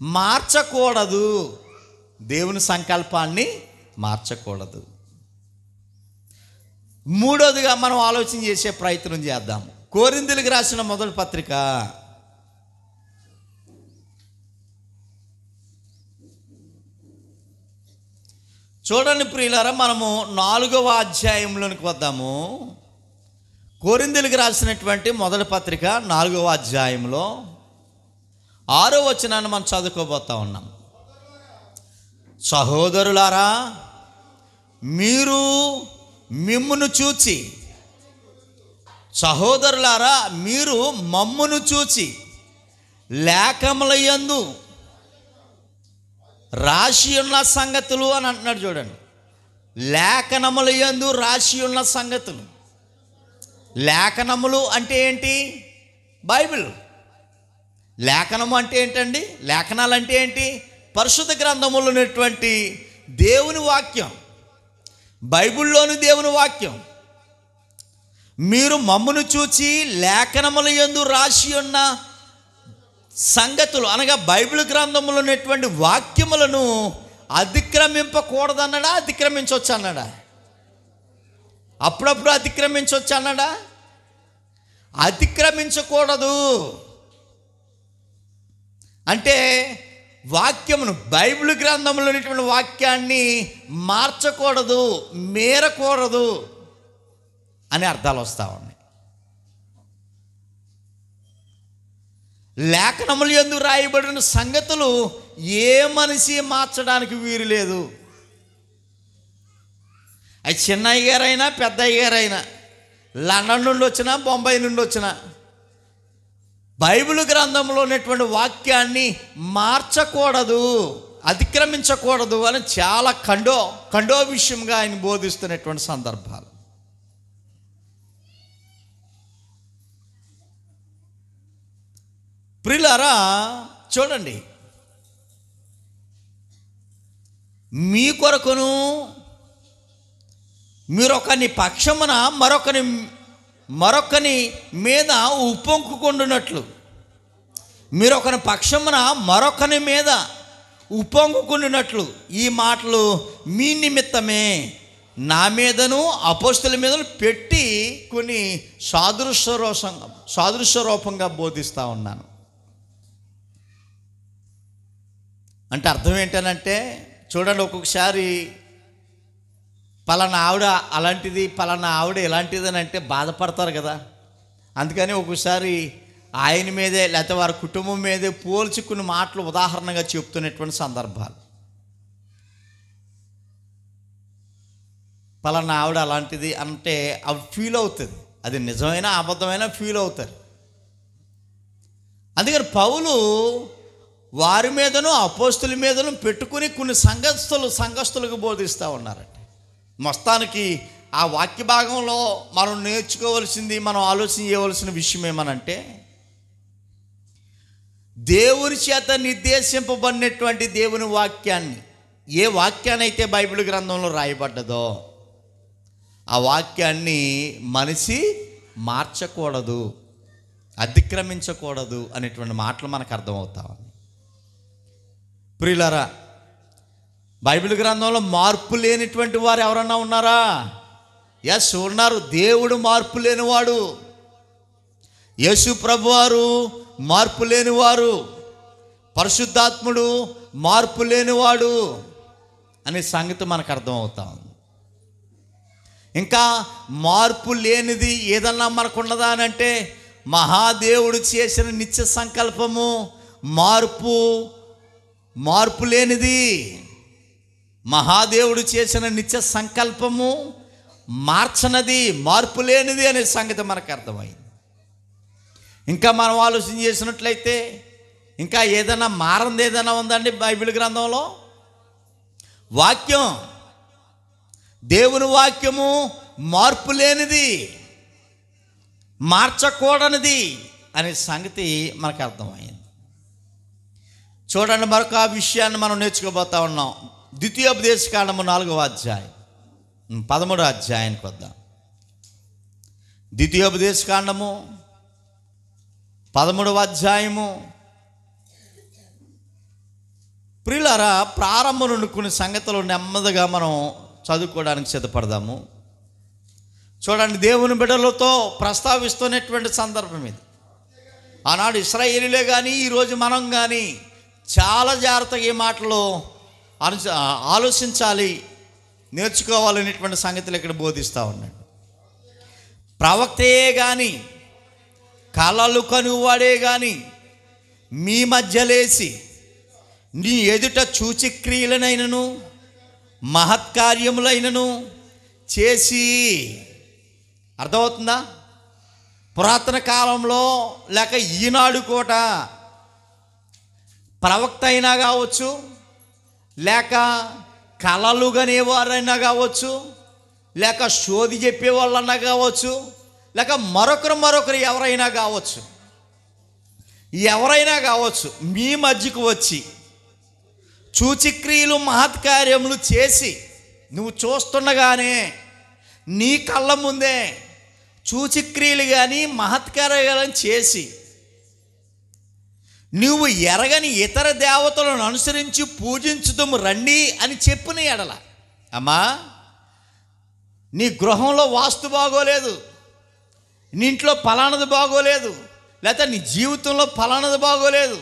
మార్చకూడదు. దేవుని సంకల్పాన్ని మార్చకూడదు. మూడోదిగా మనం ఆలోచన చేసే ప్రయత్నం చేద్దాం. కొరింథీయులకు రాసిన మొదటి పత్రిక చూడండి ప్రియులారా, మనము 4వ అధ్యాయంలోనికి వద్దాము. కొరింథీయులకు రాసినటువంటి మొదటి పత్రిక 4వ అధ్యాయంలో 6వ వచనాన్ని మనం చదువుకోబోతా ఉన్నాం. సహోదరులారా, మీరు మమ్మును చూచి లేఖములయందు రాసి ఉన్న సంగతులు అని అంటున్నాడు. చూడండి, లేఖనములయందు రాసి ఉన్న సంగతులు. లేఖనములు అంటే ఏంటి? బైబిల్. లేఖనము అంటే ఏంటండి? లేఖనాలు అంటే ఏంటి? పరిశుద్ధ గ్రంథములో ఉన్నటువంటి దేవుని వాక్యం, బైబిల్లోని దేవుని వాక్యం. మీరు మమ్మును చూచి లేఖనములయందు రాసి ఉన్న సంగతులు అనగా బైబిల్ గ్రంథంలో ఉన్నటువంటి వాక్యములను అతిక్రమింపకూడదన్నాడా? అతిక్రమించవచ్చు అన్నాడా? అప్పుడప్పుడు అతిక్రమించవచ్చు అన్నాడా? అతిక్రమించకూడదు అంటే వాక్యమును, బైబిల్ గ్రంథంలో ఉన్నటువంటి వాక్యాన్ని మార్చకూడదు, మేరకూడదు అని అర్థాలు వస్తూ ఉన్నాయి. లేఖనములు యందు రాయబడిన సంగతులు ఏ మనిషి మార్చడానికి వీలు లేదు. అది చిన్న అయ్యగారైనా పెద్ద అయ్యగారైనా, లండన్ నుండి వచ్చినా బొంబాయి నుండి వచ్చినా, బైబిల్ గ్రంథంలో ఉన్నటువంటి వాక్యాన్ని మార్చకూడదు, అతిక్రమించకూడదు అని చాలా ఖండో విషయంగా ఆయన బోధిస్తున్నటువంటి సందర్భాలు. ప్రియులారా, చూడండి, మీ కొరకును మీరొకని పక్షమున మరొకని మీద ఉప్పొంగుకొండునట్లు, మీరొకని పక్షమున మరొకని మీద ఉప్పొంగుకొండునట్లు ఈ మాటలు మీ నిమిత్తమే నా మీదను అపోస్తలుల మీదను పెట్టి కొన్ని సాదృశ్య రూపంగా బోధిస్తూ ఉన్నాను. అంటే అర్థం ఏంటనంటే, చూడండి, ఒక్కొక్కసారి పలానా ఆవిడ అలాంటిది, పలానా ఆవిడ ఇలాంటిది అని అంటే బాధపడతారు కదా. అందుకని ఒక్కొక్కసారి ఆయన మీదే లేకపోతే వారి కుటుంబం మీదే పోల్చుకుని మాటలు ఉదాహరణగా చెప్తున్నటువంటి సందర్భాలు. పలానా ఆవిడ అలాంటిది అంటే అవి ఫీల్ అవుతుంది, అది నిజమైన అబద్ధమైన ఫీల్ అవుతారు. అందుకని పౌలు వారి మీదను అపోస్తుల మీదను పెట్టుకుని కొన్ని సంఘస్థులకు బోధిస్తూ ఉన్నారట. మొత్తానికి ఆ వాక్య భాగంలో మనం నేర్చుకోవాల్సింది, మనం ఆలోచన చేయవలసిన విషయం ఏమనంటే, దేవుని చేత నిర్దేశింపబడినటువంటి దేవుని వాక్యాన్ని, ఏ వాక్యాన్ని అయితే బైబిల్ గ్రంథంలో రాయబడ్డదో ఆ వాక్యాన్ని మనిషి మార్చకూడదు, అతిక్రమించకూడదు అనేటువంటి మాటలు మనకు అర్థమవుతా ఉన్నాయి. ప్రియులారా, బైబిల్ గ్రంథంలో మార్పు లేనిటువంటి వారు ఎవరన్నా ఉన్నారా? ఎస్, ఉన్నారు. దేవుడు మార్పు లేనివాడు, యేసు ప్రభువారు మార్పు లేనివారు, పరిశుద్ధాత్ముడు మార్పు లేనివాడు అనే సంగతి మనకు అర్థమవుతా ఉంది. ఇంకా మార్పు లేనిది ఏదన్నా మనకున్నదా అని అంటే, మహాదేవుడు చేసిన నిత్య సంకల్పము మార్పు లేనిది. మహాదేవుడు చేసిన నిత్య సంకల్పము మార్చనది, మార్పు లేనిది అనే సంగతి మనకు అర్థమైంది. ఇంకా మనం ఆలోచన చేసినట్లయితే, ఇంకా ఏదైనా మారంది ఏదైనా ఉందండి బైబిల్ గ్రంథంలో? వాక్యం, దేవుని వాక్యము మార్పు లేనిది, మార్చకూడనిది అనే సంగతి మనకు అర్థమైంది. చూడండి, మరొక విషయాన్ని మనం నేర్చుకోబోతా ఉన్నాం. ద్వితీయోపదేశకాండము 4వ అధ్యాయం 13వ అధ్యాయానికి వద్దాం. ద్వితీయోపదేశకాండము 13వ అధ్యాయము. ప్రియులారా, ప్రారంభం నుండి కొన్ని సంగతులు నెమ్మదిగా మనం చదువుకోవడానికి సిద్ధపడదాము. చూడండి, దేవుని బిడ్డలతో ప్రస్తావిస్తున్నటువంటి సందర్భం ఇది. ఆనాడు ఇశ్రాయేలీలే కానీ ఈరోజు మనం కానీ చాలా జాగ్రత్తగా ఈ మాటలు ఆలోచించాలి, నేర్చుకోవాలనేటువంటి సంగతులు ఇక్కడ బోధిస్తూ ఉన్నాడు. ప్రవక్తయే కానీ, కలలు కనువాడే కానీ మీ మధ్యలేసి నీ ఎదుట సూచక్రియలనైనను మహత్కార్యములైనను చేసి, అర్థమవుతుందా? పురాతన కాలంలో లేక ఈనాడు కూడా ప్రవక్త అయినా కావచ్చు, లేక కలలు కనేవారైనా కావచ్చు, లేక శోధి చెప్పేవాళ్ళన్నా కావచ్చు, లేక మరొకరు ఎవరైనా కావచ్చు, మీ మధ్యకు వచ్చి సూచక్రియలు మహత్కార్యములు చేసి, నువ్వు చూస్తుండగానే నీ కళ్ళ ముందే సూచక్రియలు కానీ మహత్కార్యాలను చేసి, నువ్వు ఎరగని ఇతర దేవతలను అనుసరించి పూజించుదాము రండి అని చెప్పిన ఎడల, అమ్మా నీ గృహంలో వాస్తు బాగోలేదు, నీ ఇంట్లో ఫలానది బాగోలేదు, లేకపోతే నీ జీవితంలో ఫలానది బాగోలేదు,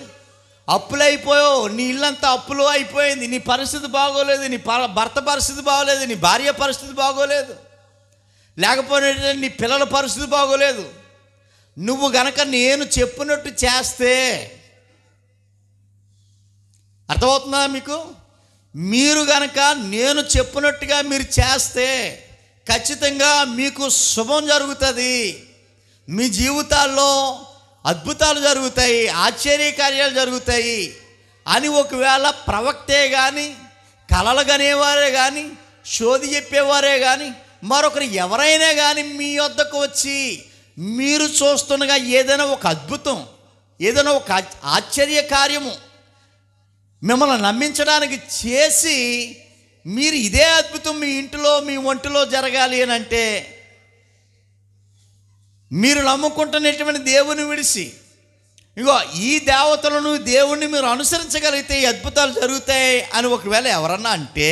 అప్పులు అయిపోయావు, నీ ఇల్లంతా అప్పులు అయిపోయింది, నీ పరిస్థితి బాగోలేదు, నీ భర్త పరిస్థితి బాగోలేదు, నీ భార్య పరిస్థితి బాగోలేదు, లేకపోతే నీ పిల్లల పరిస్థితి బాగోలేదు, నువ్వు గనక నేను చెప్పినట్టు చేస్తే, అర్థమవుతుందా మీకు? మీరు గనక నేను చెప్పినట్టుగా మీరు చేస్తే ఖచ్చితంగా మీకు శుభం జరుగుతుంది, మీ జీవితాల్లో అద్భుతాలు జరుగుతాయి, ఆశ్చర్యకార్యాలు జరుగుతాయి అని ఒకవేళ ప్రవక్తే కానీ, కలలు కనేవారే కానీ, శోధి చెప్పేవారే కానీ, మరొకరు ఎవరైనా కానీ మీ వద్దకు వచ్చి మీరు చూస్తుండగా ఏదైనా ఒక అద్భుతం, ఏదైనా ఒక ఆశ్చర్య కార్యము మిమ్మల్ని నమ్మించడానికి చేసి మీరు ఇదే అద్భుతం మీ ఇంటిలో మీ ఒంటిలో జరగాలి అని అంటే మీరు నమ్ముకుంటున్నటువంటి దేవుని విడిచి ఇగో ఈ దేవతలను దేవుణ్ణి మీరు అనుసరించగలిగితే ఈ అద్భుతాలు జరుగుతాయి అని ఒకవేళ ఎవరన్నా అంటే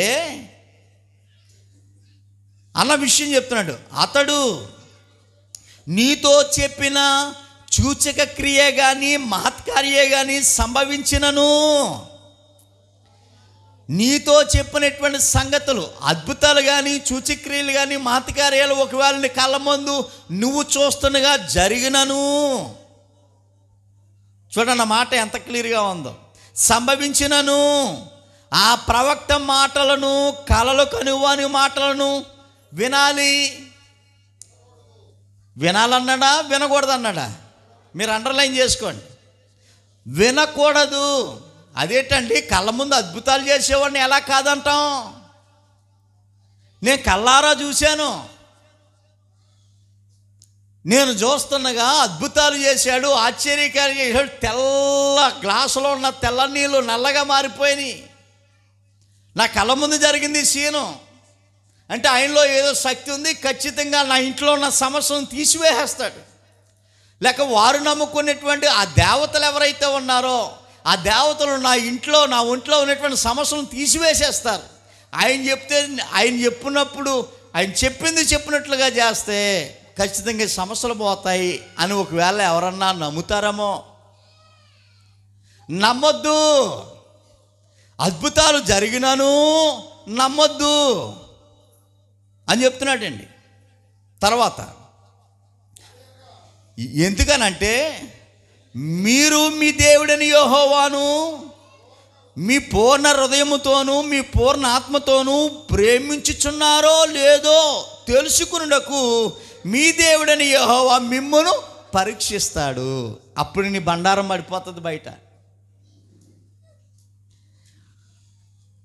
అన్న విషయం చెప్తున్నాడు. అతడు నీతో చెప్పిన సూచక క్రియే కానీ మహత్కార్యే కానీ సంభవించినను, నీతో చెప్పినటువంటి సంగతులు అద్భుతాలు కానీ సూచక్రియలు కానీ మహత్కార్యాలు ఒకవేళ నీ కళ్ళ ముందు నువ్వు చూస్తుండగా జరిగినను, చూడండి ఆ మాట ఎంత క్లియర్గా ఉందో, సంభవించినను ఆ ప్రవక్త మాటలను కలలు కనువాని మాటలను వినాలన్నాడా వినకూడదన్నాడా? మీరు అండర్లైన్ చేసుకోండి. వినకూడదు. అదేంటండి, కళ్ళ ముందు అద్భుతాలు చేసేవాడిని ఎలా కాదంటాం? నేను కళ్ళారా చూశాను, నేను చూస్తుండగా అద్భుతాలు చేశాడు, ఆశ్చర్యకార్యం చేశాడు. తెల్ల గ్లాసులో ఉన్న తెల్ల నీళ్ళు నల్లగా మారిపోయినాయి. నా కళ్ళ ముందు జరిగింది సీను అంటే ఆయనలో ఏదో శక్తి ఉంది, ఖచ్చితంగా నా ఇంట్లో ఉన్న సమస్యను తీసివేసేస్తాడు. లేక వారు నమ్ముకునేటువంటి ఆ దేవతలు ఎవరైతే ఉన్నారో ఆ దేవతలు నా ఒంట్లో ఉన్నటువంటి సమస్యలను తీసివేసేస్తారు. ఆయన చెప్పినప్పుడు ఆయన చెప్పినట్లుగా చేస్తే ఖచ్చితంగా సమస్యలు పోతాయి అని ఒకవేళ ఎవరన్నా నమ్ముతారేమో. నమ్మొద్దు. అద్భుతాలు జరిగినాను నమ్మొద్దు అని చెప్తున్నాడండి. తర్వాత ఎందుకనంటే మీరు మీ దేవుడని యెహోవాను మీ పూర్ణ హృదయముతోనూ మీ పూర్ణ ఆత్మతోనూ ప్రేమించుచున్నారో లేదో తెలుసుకున్నకు మీ దేవుడని యెహోవా మిమ్మును పరీక్షిస్తాడు. అప్పుడు నీ బండారం పడిపోతుంది బయట.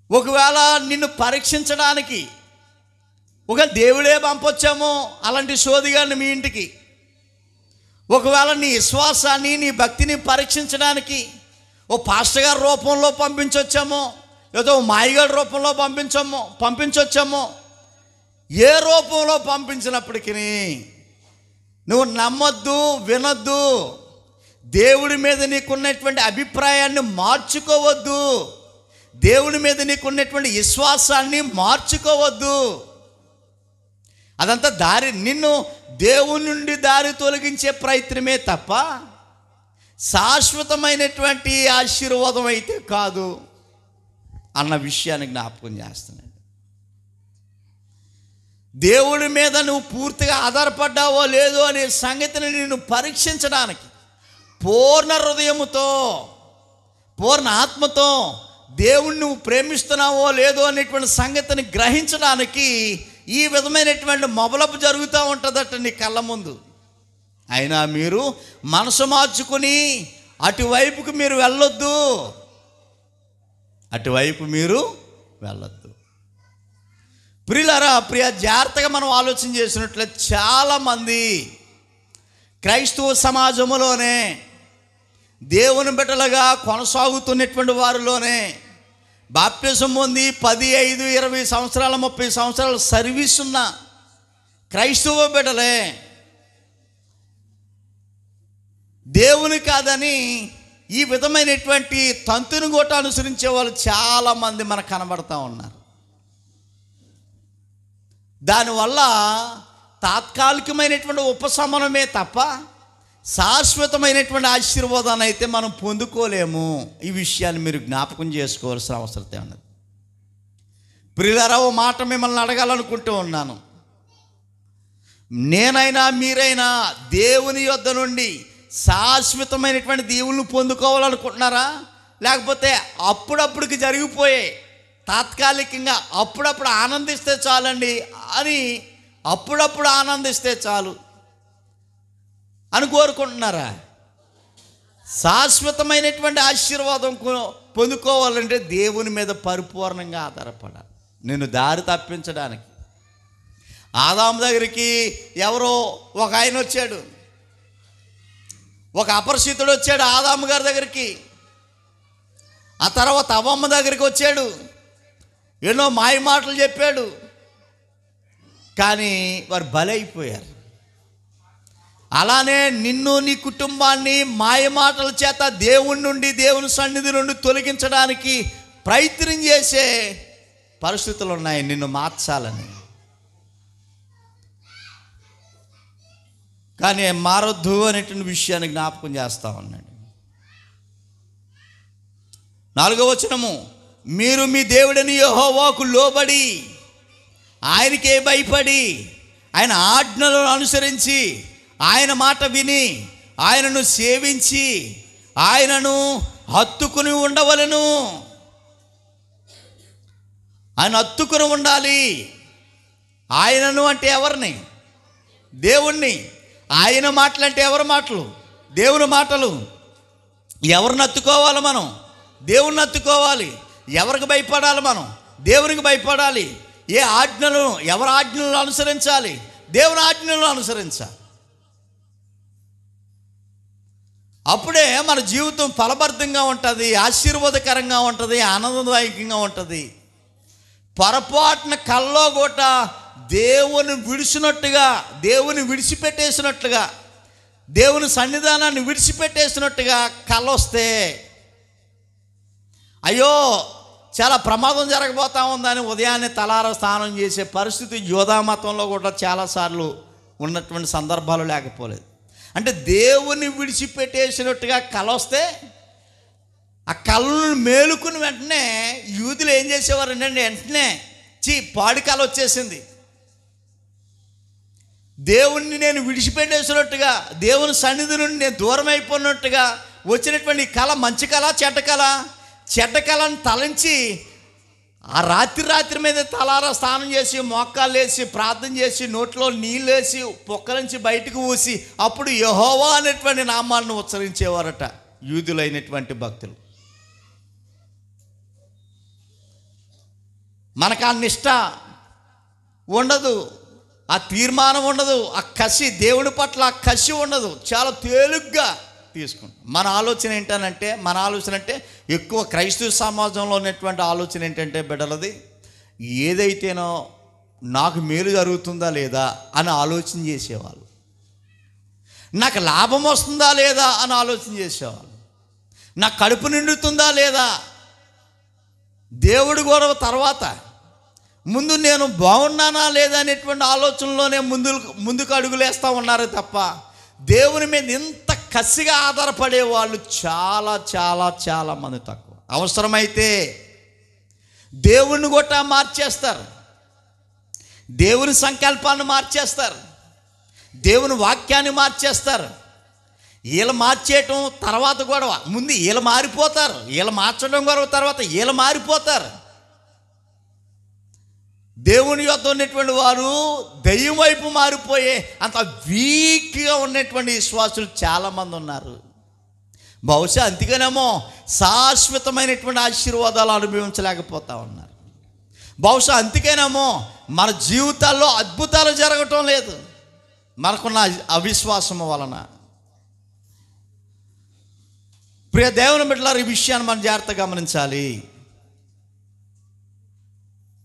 ఒకవేళ నిన్ను పరీక్షించడానికి ఒక దేవుడే పంపొచ్చామో అలాంటి సోదిగాన్ని మీ ఇంటికి, ఒకవేళ నీ విశ్వాసాన్ని నీ భక్తిని పరీక్షించడానికి ఓ పాస్టర్ గారి రూపంలో పంపించొచ్చామో, లేదా ఓ మాయగాడి రూపంలో పంపించొచ్చామో, ఏ రూపంలో పంపించినప్పటికీ నువ్వు నమ్మొద్దు, వినొద్దు. దేవుడి మీద నీకున్నటువంటి అభిప్రాయాన్ని మార్చుకోవద్దు. దేవుడి మీద నీకున్నటువంటి విశ్వాసాన్ని మార్చుకోవద్దు. అదంతా నిన్ను దేవుని నుండి దారి తొలగించే ప్రయత్నమే తప్ప శాశ్వతమైనటువంటి ఆశీర్వాదం అయితే కాదు అన్న విషయాన్ని జ్ఞాపకం చేస్తున్నాడు. దేవుడి మీద నువ్వు పూర్తిగా ఆధారపడ్డావో లేదో అనే సంగతిని నిన్ను పరీక్షించడానికి పూర్ణ హృదయముతో పూర్ణ ఆత్మతో దేవుణ్ణి నువ్వు ప్రేమిస్తున్నావో లేదో అనేటువంటి సంగతిని గ్రహించడానికి ఈ విధమైనటువంటి మొబలపు జరుగుతూ ఉంటుందట నీ కళ్ళ ముందు. అయినా మీరు మనసు మార్చుకుని అటువైపుకు మీరు వెళ్ళొద్దు. ప్రియ జాగ్రత్తగా మనం ఆలోచన చేసినట్లే చాలామంది క్రైస్తవ సమాజంలోనే దేవుని బిడ్డలుగా కొనసాగుతున్నటువంటి వారిలోనే బాప్టిజం పొంది 10, 5, 20 సంవత్సరాల 30 సంవత్సరాల సర్వీస్ ఉన్న క్రైస్తవ బిడ్డలే దేవుని కాదని ఈ విధమైనటువంటి తంతుని గోట అనుసరించే వాళ్ళు చాలామంది మనకు కనబడతా ఉన్నారు. దానివల్ల తాత్కాలికమైనటువంటి ఉపశమనమే తప్ప శాశ్వతమైనటువంటి ఆశీర్వాదాన్ని అయితే మనం పొందుకోలేము. ఈ విషయాన్ని మీరు జ్ఞాపకం చేసుకోవాల్సిన అవసరం ఉన్నది. ప్రియులారా, ఓ మాట మిమ్మల్ని అడగాలనుకుంటూ ఉన్నాను. నేనైనా మీరైనా దేవుని యొద్ద నుండి శాశ్వతమైనటువంటి దేవుళ్ళు పొందుకోవాలనుకుంటున్నారా? లేకపోతే అప్పుడప్పుడుకి జరిగిపోయే తాత్కాలికంగా అప్పుడప్పుడు ఆనందిస్తే చాలండి అని అప్పుడప్పుడు ఆనందిస్తే చాలు అని కోరుకుంటున్నారా? శాశ్వతమైనటువంటి ఆశీర్వాదం పొందుకోవాలంటే దేవుని మీద పరిపూర్ణంగా ఆధారపడాలి. నేను దారి తప్పించడానికి ఆదాము దగ్గరికి ఎవరో ఒక ఆయన వచ్చాడు, ఒక అపరిచితుడు వచ్చాడు ఆదాము గారి దగ్గరికి. ఆ తర్వాత అవ్వమ్మ దగ్గరికి వచ్చాడు. ఎన్నో మాయ మాటలు చెప్పాడు, కానీ వారు బలైపోయారు. అలానే నిన్ను నీ కుటుంబాన్ని మాయ మాటల చేత దేవుని నుండి, దేవుని సన్నిధి నుండి తొలగించడానికి ప్రయత్నం చేసే పరిస్థితులు ఉన్నాయి నిన్ను మార్చాలని. కానీ మారొద్దు అనేటువంటి విషయాన్ని జ్ఞాపకం చేస్తా ఉన్నాడు. 4వ వచనము, మీరు మీ దేవుడని యెహోవాకు లోబడి, ఆయనకే భయపడి, ఆయన ఆజ్ఞలను అనుసరించి, ఆయన మాట విని, ఆయనను సేవించి, ఆయనను హత్తుకుని ఉండవలెను. ఆయన హత్తుకుని ఉండాలి. ఆయనను అంటే ఎవరిని? దేవుణ్ణి. ఆయన మాటలు అంటే ఎవరి మాటలు? దేవుని మాటలు. ఎవరిని హత్తుకోవాలి మనం? దేవుణ్ణి హత్తుకోవాలి. ఎవరికి భయపడాలి మనం? దేవునికి భయపడాలి. ఏ ఆజ్ఞలను, ఎవరి ఆజ్ఞలను అనుసరించాలి? దేవుని ఆజ్ఞలను అనుసరించాలి. అప్పుడే మన జీవితం ఫలభరితంగా ఉంటుంది, ఆశీర్వాదకరంగా ఉంటుంది, ఆనందదాయకంగా ఉంటుంది. పొరపాటున కల్లో కూడా దేవుని విడిచినట్టుగా, దేవుని విడిచిపెట్టేసినట్లుగా, దేవుని సన్నిధానాన్ని విడిచిపెట్టేసినట్టుగా కళ వస్తే అయ్యో చాలా ప్రమాదం జరగబోతా ఉందని ఉదయాన్నే తలార స్నానం చేసే పరిస్థితి యోధా మతంలో కూడా చాలాసార్లు ఉన్నటువంటి సందర్భాలు లేకపోలేదు. అంటే దేవుని విడిచిపెట్టేసినట్టుగా కళ వస్తే ఆ కళ్ళను మేలుకుని వెంటనే యూదులు ఏం చేసేవారు అంటే వెంటనే పాడి కళ వచ్చేసింది. దేవుణ్ణి నేను విడిచిపెట్టేసినట్టుగా, దేవుని సన్నిధి నుండి నేను దూరం అయిపోయినట్టుగా వచ్చినటువంటి కళ మంచి కళ, చెడ్డ కళ? చెడ్డ కళను తలంచి ఆ రాత్రి మీద తలారా స్నానం చేసి, మోకాళ్ళు వేసి, ప్రార్థన చేసి, నోట్లో నీళ్ళు వేసి, పొక్క నుంచి బయటకు ఊసి అప్పుడు యెహోవా అనేటువంటి నామాన్ని ఉచ్చరించేవారట యూదులైనటువంటి భక్తులు. మనకు ఆ నిష్ట ఉండదు, ఆ తీర్మానం ఉండదు, ఆ కసి, దేవుని పట్ల ఆ కసి ఉండదు. చాలా తేలిగ్గా తీసుకుంటాం. మన ఆలోచన ఏంటనంటే, మన ఆలోచన అంటే ఎక్కువ క్రైస్తవ సమాజంలో ఉన్నటువంటి ఆలోచన ఏంటంటే బిడ్డలది, ఏదైతేనో నాకు మేలు జరుగుతుందా లేదా అని ఆలోచన చేసేవాళ్ళు, నాకు లాభం వస్తుందా లేదా అని ఆలోచన చేసేవాళ్ళు, నా కడుపు నిండుతుందా లేదా, దేవుడి గొడవ తర్వాత, ముందు నేను బాగున్నానా లేదా అనేటువంటి ఆలోచనలోనే ముందుకు అడుగులేస్తూ ఉన్నారు తప్ప దేవుని మీద ఇంత కసిగా ఆధారపడే వాళ్ళు చాలా చాలా చాలా మంది తక్కువ. అవసరమైతే దేవుణ్ణి కూడా మార్చేస్తారు, దేవుని సంకల్పాన్ని మార్చేస్తారు, దేవుని వాక్యాన్ని మార్చేస్తారు. వీళ్ళు మార్చేయటం తర్వాత గొడవ, ముందు వీళ్ళు మారిపోతారు, వీళ్ళు మార్చడం గొడవ తర్వాత వీళ్ళు మారిపోతారు. దేవుని యొద్ద ఉన్నటువంటి వారు దెయ్యం వైపు మారిపోయే అంత వీక్గా ఉన్నటువంటి విశ్వాసులు చాలామంది ఉన్నారు. బహుశా అందుకనేమో శాశ్వతమైనటువంటి ఆశీర్వాదాలు అనుభవించలేకపోతా ఉన్నారు. బహుశా అందుకేనేమో మన జీవితాల్లో అద్భుతాలు జరగటం లేదు, మనకున్న అవిశ్వాసము వలన. ప్రియ దేవుని బిడ్డలారా, ఈ విషయాన్ని మనం జాగ్రత్తగా గమనించాలి.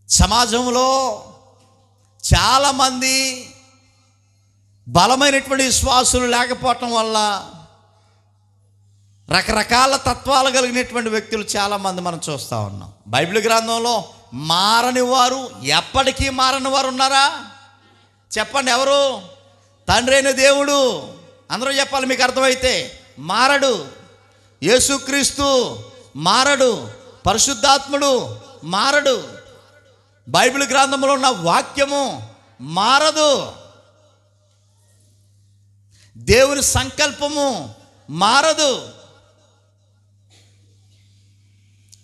సమాజంలో చాలామంది బలమైనటువంటి విశ్వాసులు లేకపోవటం వల్ల రకరకాల తత్వాలు కలిగినటువంటి వ్యక్తులు చాలామంది మనం చూస్తూ ఉన్నాం. బైబిల్ గ్రంథంలో మారని వారు, ఎప్పటికీ మారని వారు ఉన్నారా? చెప్పండి ఎవరు? తండ్రి అయిన దేవుడు. అందరూ చెప్పాలి, మీకు అర్థమైతే. మారడు. యేసుక్రీస్తు మారడు. పరిశుద్ధాత్ముడు మారడు. బైబిల్ గ్రంథంలో ఉన్న వాక్యము మారదు. దేవుని సంకల్పము మారదు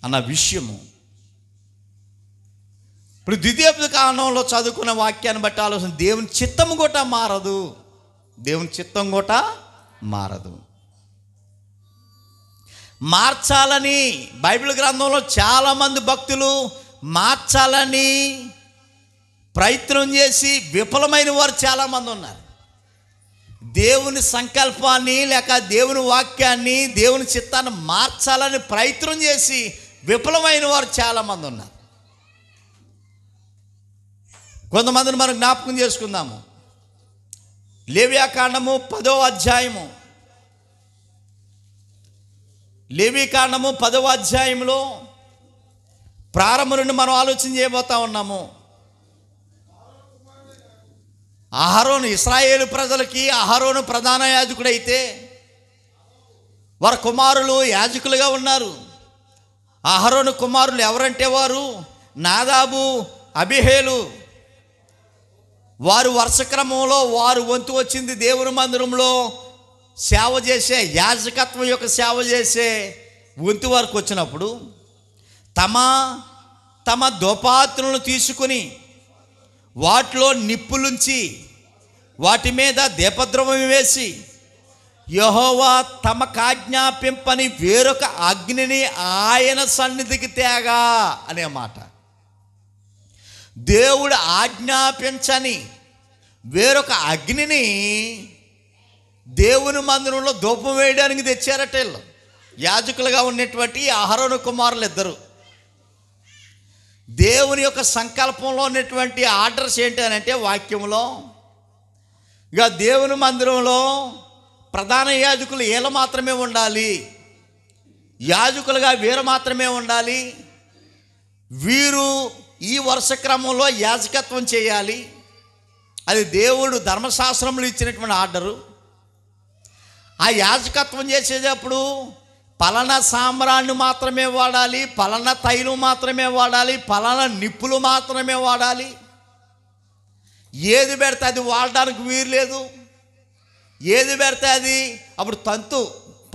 అన్న విషయము ఇప్పుడు ద్వితీయోపదేశ కాండంలో చదువుకున్న వాక్యాన్ని బట్టి ఆలోచన, దేవుని చిత్తము కూడా మారదు. దేవుని చిత్తం కూడా మారదు. మార్చాలని బైబిల్ గ్రంథంలో చాలామంది భక్తులు మార్చాలని ప్రయత్నం చేసి విఫలమైన వారు చాలామంది ఉన్నారు. దేవుని సంకల్పాన్ని లేక దేవుని వాక్యాన్ని, దేవుని చిత్తాన్ని మార్చాలని ప్రయత్నం చేసి విఫలమైన వారు చాలామంది ఉన్నారు. కొంతమందిని మనం జ్ఞాపకం చేసుకుందాము. లేవియాకాండము 10వ అధ్యాయము, లేవికాండము 10వ అధ్యాయంలో ప్రారంభం నుండి మనం ఆలోచన చేయబోతా ఉన్నాము. అహరోను, ఇశ్రాయేలు ప్రజలకి అహరోను ప్రధాన యాజకుడైతే వారి కుమారులు యాజకులుగా ఉన్నారు. అహరోను కుమారులు ఎవరంటే వారు నాదాబు, అబీహేలు. వారు వరుస క్రమంలో వారు వంతు వచ్చింది దేవుని మందిరంలో సేవ చేసే, యాజకత్వం యొక్క సేవ చేసే వంతు వారికి వచ్చినప్పుడు తమ తమ ధూపాత్రులను తీసుకుని వాటిలో నిప్పులుంచి వాటి మీద దీపద్రవ్యం వేసి యెహోవా తమకు ఆజ్ఞాపింపని వేరొక అగ్నిని ఆయన సన్నిధికి తేగా అనే మాట. దేవుడు ఆజ్ఞాపించని వేరొక అగ్నిని దేవుని మందిరంలో ధూపం వేయడానికి తెచ్చారట వీళ్ళు. యాజకులుగా ఉన్నటువంటి అహరోను కుమారులు ఇద్దరు. దేవుని యొక్క సంకల్పంలో ఉన్నటువంటి ఆర్డర్స్ ఏంటి అని అంటే వాక్యంలో, ఇక దేవుని మందిరంలో ప్రధాన యాజకులు వీళ్ళు మాత్రమే ఉండాలి, యాజకులుగా వీరు మాత్రమే ఉండాలి, వీరు ఈ వరుస క్రమంలో యాజకత్వం చేయాలి. అది దేవుడు ధర్మశాస్త్రంలో ఇచ్చినటువంటి ఆర్డరు. ఆ యాజకత్వం చేసేటప్పుడు పలానా సాంబ్రాన్ని మాత్రమే వాడాలి, పలానా తైలం మాత్రమే వాడాలి, పలానా నిప్పులు మాత్రమే వాడాలి. ఏది పెడితే అది వాడడానికి వీలు లేదు. ఏది పెడితే అది అప్పుడు తంతు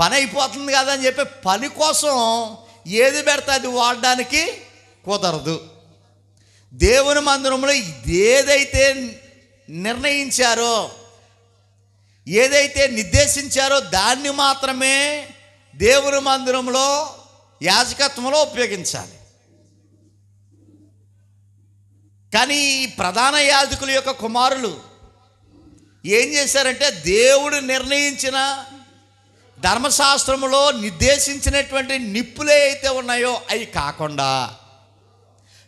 పని అయిపోతుంది కదా అని చెప్పి పని కోసం ఏది పెడితే అది వాడడానికి కుదరదు. దేవుని మందిరంలో ఏదైతే నిర్ణయించారో, ఏదైతే నిర్దేశించారో దాన్ని మాత్రమే దేవుని మందిరంలో యాజకత్వంలో ఉపయోగించాలి. కానీ ఈ ప్రధాన యాజకుల యొక్క కుమారులు ఏం చేశారంటే దేవుడు నిర్ణయించిన ధర్మశాస్త్రంలో నిర్దేశించినటువంటి నిప్పులే అయితే ఉన్నాయో అవి కాకుండా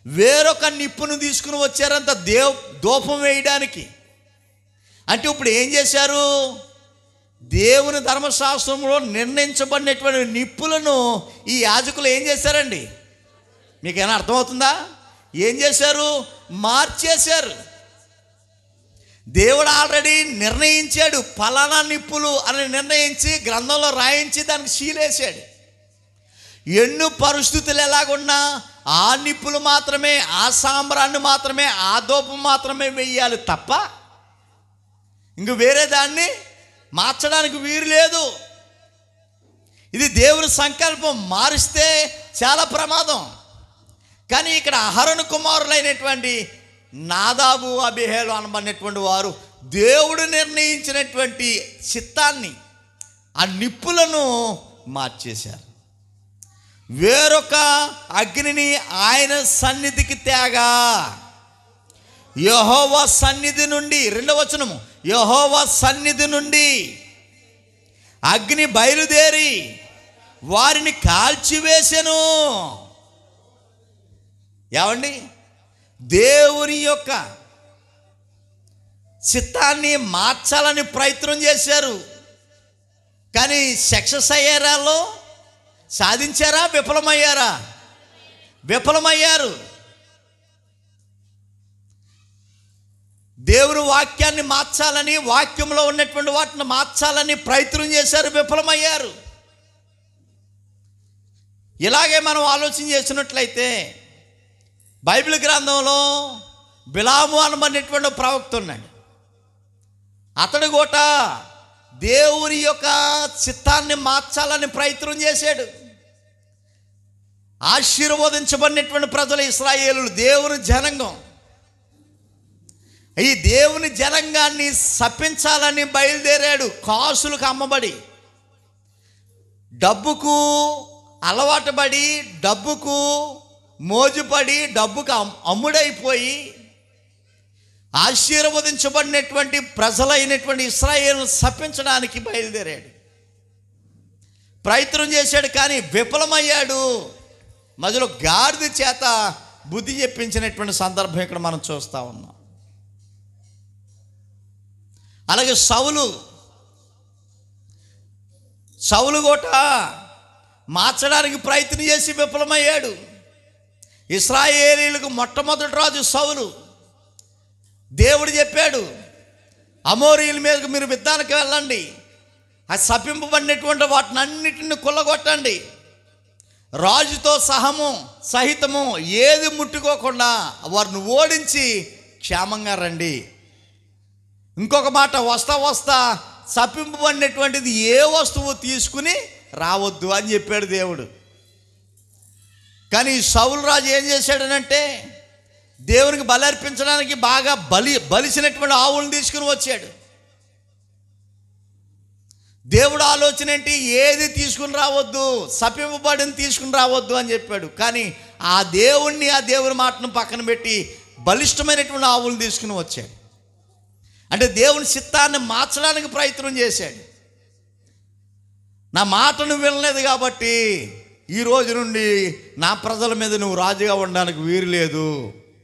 వేరొక నిప్పును తీసుకుని వచ్చారంత ధూపం వేయడానికి. అంటే ఇప్పుడు ఏం చేశారు? దేవుని ధర్మశాస్త్రంలో నిర్ణయించబడినటువంటి నిప్పులను ఈ యాజకులు ఏం చేశారండి? మీకేమైనా అర్థమవుతుందా? ఏం చేశారు? మార్చేశారు. దేవుడు ఆల్రెడీ నిర్ణయించాడు, ఫలానా నిప్పులు అని నిర్ణయించి గ్రంథంలో రాయించి దానికి సీలేశాడు. ఎన్నో పరిస్థితులు ఎలాగున్నా ఆ నిప్పులు మాత్రమే, ఆ సాంబ్రాన్ని మాత్రమే, ఆ ధూపం మాత్రమే వెయ్యాలి తప్ప ఇంక వేరే దాన్ని మార్చడానికి వీలు లేదు. ఇది దేవుని సంకల్పం. మారిస్తే చాలా ప్రమాదం. కానీ ఇక్కడ అహరోను కుమారులైనటువంటి నాదాబు, అబీహేలు అనబడినటువంటి వారు దేవుడు నిర్ణయించినటువంటి చిత్తాన్ని, ఆ నిప్పులను మార్చేశారు. వేరొక అగ్నిని ఆయన సన్నిధికి తేగా. యెహోవా సన్నిధి నుండి, 2వ వచనము, యెహోవా సన్నిధి నుండి అగ్ని బయలుదేరి వారిని కాల్చివేసెను. ఏమండి? దేవుని యొక్క చిత్తాన్ని మార్చాలని ప్రయత్నం చేశారు. కానీ సక్సెస్ అయ్యారాలో సాధించారా? విఫలమయ్యారా? విఫలమయ్యారు. దేవుని వాక్యాన్ని మార్చాలని, వాక్యంలో ఉన్నటువంటి వాటిని మార్చాలని ప్రయత్నం చేశారు, విఫలమయ్యారు. ఇలాగే మనం ఆలోచన చేసినట్లయితే బైబిల్ గ్రంథంలో బిలాము అనబడినటువంటి ప్రవక్త ఉన్నాడు. అతడు కూడా దేవుని యొక్క చిత్తాన్ని మార్చాలని ప్రయత్నం చేశాడు. ఆశీర్వదించబడినటువంటి ప్రజలు ఇశ్రాయేలులు, దేవుని జనాంగం. ఈ దేవుని జనాంగాన్ని శపించాలని బయలుదేరాడు. కాసులకు అమ్మబడి, డబ్బుకు అలవాటు పడి, డబ్బుకు మోజుపడి, డబ్బుకు అమ్ముడైపోయి ఆశీర్వదించబడినటువంటి ప్రజలైనటువంటి ఇశ్రాయేలును శపించడానికి బయలుదేరాడు. ప్రయత్నం చేశాడు, కానీ విఫలమయ్యాడు. మధ్యలో గాడిద చేత బుద్ధి చెప్పించినటువంటి సందర్భం ఇక్కడ మనం చూస్తూ ఉన్నాం. అలాగే సౌలు కూడా మార్చడానికి ప్రయత్నం చేసి విఫలమయ్యాడు. ఇశ్రాయేలీయులకు మొట్టమొదటి రాజు సౌలు. దేవుడు చెప్పాడు, అమోరీయుల మీదకు మీరు యుద్ధానికి వెళ్ళండి, ఆ శపింపబడినటువంటి వాటిని అన్నిటిని కొల్లగొట్టండి, రాజుతో సహితము ఏది ముట్టుకోకుండా వారిని ఓడించి క్షేమంగా రండి. ఇంకొక మాట, వస్తా శపింపబడినటువంటిది ఏ వస్తువు తీసుకుని రావద్దు అని చెప్పాడు దేవుడు. కానీ సౌలు రాజు ఏం చేశాడనంటే, దేవునికి బలి అర్పించడానికి బాగా బలిసినటువంటి ఆవులను తీసుకుని వచ్చాడు. దేవుడు ఆలోచన ఏంటి? ఏది తీసుకుని రావద్దు, శపింపబడిని తీసుకుని రావద్దు అని చెప్పాడు. కానీ ఆ దేవుని మాటను పక్కన పెట్టి బలిష్టమైనటువంటి ఆవులను తీసుకుని వచ్చాడు. అంటే దేవుని చిత్తాన్ని మార్చడానికి ప్రయత్నం చేశాడు. నా మాటను వినలేదు కాబట్టి ఈ రోజు నుండి నా ప్రజల మీద నువ్వు రాజుగా ఉండడానికి వీలు లేదు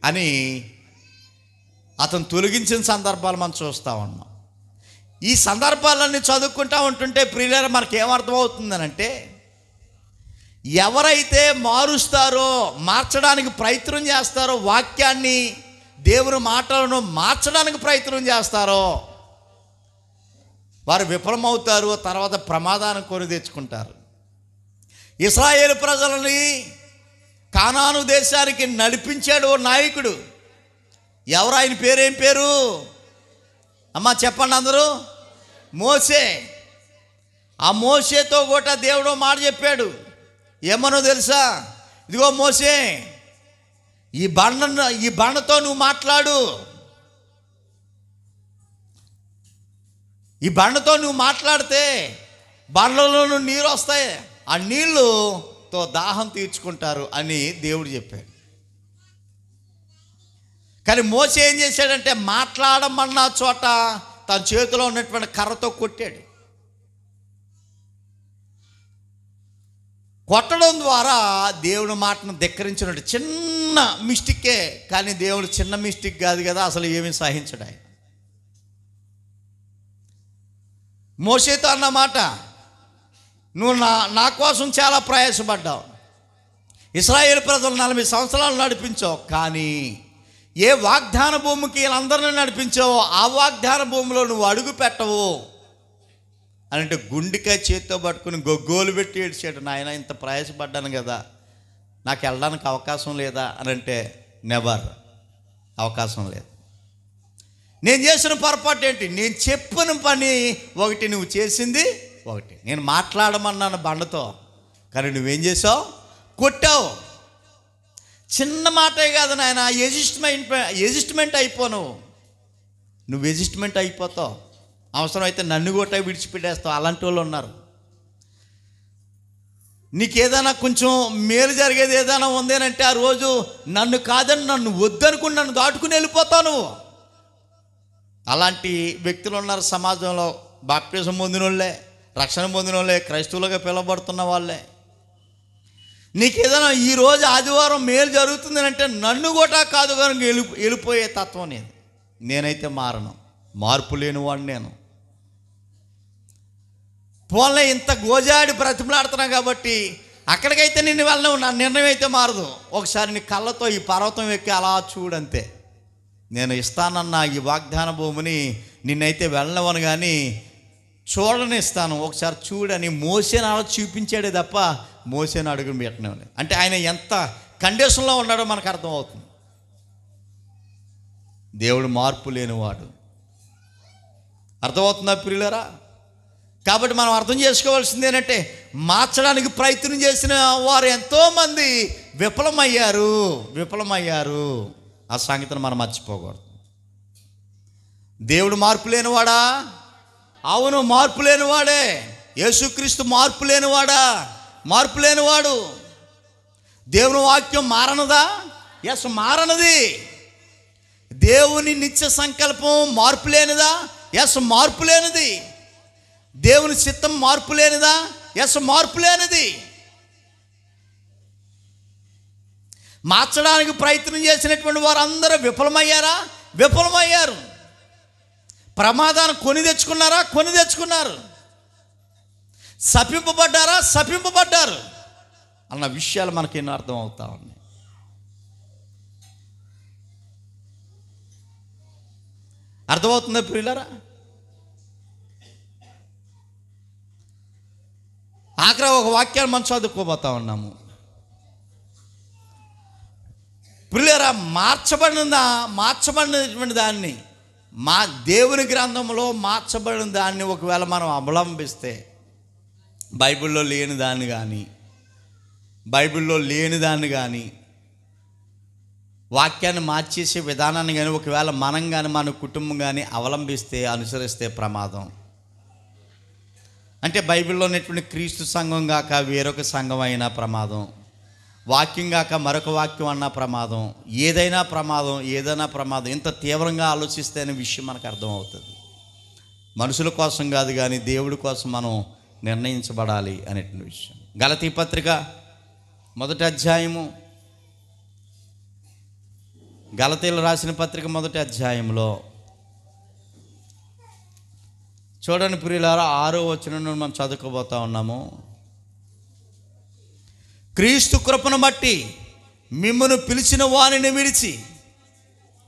అని అతను తొలగించిన సందర్భాలు మనం చూస్తూ ఉన్నాం. ఈ సందర్భాలన్నీ చదువుకుంటూ ఉంటుంటే ప్రియులారా మనకేమర్థమవుతుందనంటే, ఎవరైతే మార్చడానికి ప్రయత్నం చేస్తారో, వాక్యాన్ని దేవుని మాటలను మార్చడానికి ప్రయత్నం చేస్తారో వారు విఫలమవుతారు, తర్వాత ప్రమాదాన్ని కొని తెచ్చుకుంటారు. ఇశ్రాయేలు ప్రజలని కానాను దేశానికి నడిపించాడు ఓ నాయకుడు. ఎవరు ఆయన పేరేం పేరు? అమ్మా చెప్పండి అందరూ. మోషే. ఆ మోషేతో కూడా దేవుడు మాట చెప్పాడు. ఏమనో తెలుసా? ఇదిగో మోషే, ఈ బండతో నువ్వు మాట్లాడు, ఈ బండతో నువ్వు మాట్లాడితే బండలో నీరు వస్తాయి, ఆ నీళ్ళుతో దాహం తీర్చుకుంటారు అని దేవుడు చెప్పాడు. కానీ మోషే ఏం చేశాడంటే, మాట్లాడమన్న చోట తన చేతిలో ఉన్నటువంటి కర్రతో కొట్టాడు. కొట్టడం ద్వారా దేవుని మాటను ధిక్కరించినట్టు చిన్న మిస్టేకే. కానీ దేవుడు చిన్న మిస్టేక్ కాదు కదా, అసలు ఏమీ సహించడు ఆయన. మోషేతో అన్నమాట, నువ్వు నా కోసం చాలా ప్రయాసపడ్డావు, ఇశ్రాయేలు ప్రజలు 40 సంవత్సరాలు నడిపించావు, కానీ ఏ వాగ్దాన భూమికి వీళ్ళందరినీ నడిపించావో ఆ వాగ్దాన భూమిలో నువ్వు అడుగు పెట్టవు అని అంటే గుండెకాయ చేత్తో పట్టుకుని గొగ్గోలు పెట్టి ఏడ్చాడు. నాయన ఇంత ప్రయాసపడ్డాను కదా, నాకు వెళ్ళడానికి అవకాశం లేదా అని అంటే, నెవర్, అవకాశం లేదు. నేను చేసిన పొరపాటు ఏంటి? నేను చెప్పిన పని ఒకటి, నువ్వు చేసింది ఒకటి. నేను మాట్లాడమన్నాను బండతో, కానీ నువ్వేం చేసావు? కొట్టావు. చిన్న మాటే కాదు నాయన, ఎజిస్ట్మెంట్ అయిపోను. నువ్వు ఎజిస్ట్మెంట్ అయిపోతావు, అవసరమైతే నన్ను కూడా విడిచిపెట్టేస్తావు. అలాంటి వాళ్ళు ఉన్నారు. నీకు ఏదైనా కొంచెం మేలు జరిగేది ఏదైనా ఉందేనంటే ఆ రోజు నన్ను కాదని, నన్ను వద్దనుకుని నన్ను దాటుకుని వెళ్ళిపోతావు నువ్వు. అలాంటి వ్యక్తులు ఉన్నారు సమాజంలో. బాప్టిజం పొందిన వాళ్ళే, రక్షణ పొందిన వాళ్ళే, క్రైస్తవులుగా పిలువబడుతున్న వాళ్ళే. నీకు ఏదైనా ఈరోజు ఆదివారం మేలు జరుగుతుంది అంటే నన్ను కూడా కాదు కనుక వెళ్ళిపోయే తత్వం నేను. నేనైతే మారను, మార్పు లేని వాడిని నేను. పోన్లే ఇంత గోజాడి బ్రతిమలాడుతున్నా కాబట్టి అక్కడికైతే నిన్ను వెళ్ళను, నా నిర్ణయం అయితే మారదు. ఒకసారి నీ కళ్ళతో ఈ పర్వతం ఎక్కి అలా చూడంతే. నేను ఇస్తానన్న ఈ వాగ్దాన భూమిని నిన్నైతే వెళ్ళవను, కానీ చూడనిస్తాను, ఒకసారి చూడని మోసేని అలా చూపించాడే తప్ప మోసేని అడుగుని పెట్టడం లేదు. అంటే ఆయన ఎంత కండిషన్లో ఉన్నాడో మనకు అర్థమవుతుంది. దేవుడు మార్పు లేనివాడు. అర్థమవుతుందా ప్రియులారా? కాబట్టి మనం అర్థం చేసుకోవాల్సింది ఏంటంటే, మార్చడానికి ప్రయత్నం చేసిన వారు ఎంతోమంది విఫలమయ్యారు. ఆ సంగతిని మనం మర్చిపోకూడదు. దేవుడు మార్పు లేనివాడా? అవును, మార్పు లేనివాడే. యేసుక్రీస్తు మార్పు లేనివాడా? మార్పు లేనివాడు. దేవుని వాక్యం మారనదా? ఎస్, మారనది. దేవుని నిత్య సంకల్పం మార్పు లేనిదా? ఎస్, మార్పు లేనిది. దేవుని చిత్తం మార్పు లేనిదా? ఎస్, మార్పు లేనిది. మార్చడానికి ప్రయత్నం చేసినటువంటి వారు అందరూ విఫలమయ్యారా? విఫలమయ్యారు. ప్రమాదాన్ని కొని తెచ్చుకున్నారా? కొని తెచ్చుకున్నారు. శపింపబడ్డారా? శపింపబడ్డారు అన్న విషయాలు మనకి ఎన్నో అర్థం అవుతా ఉన్నాయి. అర్థమవుతుందా ప్రియులారా? ఆఖరి ఒక వాక్యాన్ని మనం చదువుకోబోతా ఉన్నాము. ప్రియులారా, మార్చబడినటువంటి దాన్ని, మా దేవుని గ్రంథంలో మార్చబడిన దాన్ని ఒకవేళ మనం అవలంబిస్తే, బైబిల్లో లేని దాన్ని కానీ వాక్యాన్ని మార్చేసే విధానాన్ని కానీ ఒకవేళ మనం కానీ మన కుటుంబం కానీ అవలంబిస్తే, అనుసరిస్తే ప్రమాదం. అంటే బైబిల్లో ఉన్నటువంటి క్రీస్తు సంఘం కాక వేరొక సంఘం అయినా ప్రమాదం, వాక్యం కాక మరొక వాక్యం అన్న ప్రమాదం, ఏదైనా ప్రమాదం. ఇంత తీవ్రంగా ఆలోచిస్తే అనే విషయం మనకు అర్థమవుతుంది. మనుషుల కోసం కాదు కానీ దేవుడి కోసం మనం నిర్ణయించబడాలి అనేటువంటి విషయం. గలతీ పత్రిక 1వ అధ్యాయము, గలతీలు రాసిన పత్రిక 1వ అధ్యాయంలో చూడండి ప్రియులారా, 6వ వచనం నుండి మనం చదువుకోబోతా ఉన్నాము. క్రీస్తు కృపను బట్టి మిమ్మును పిలిచిన వానిని విడిచి,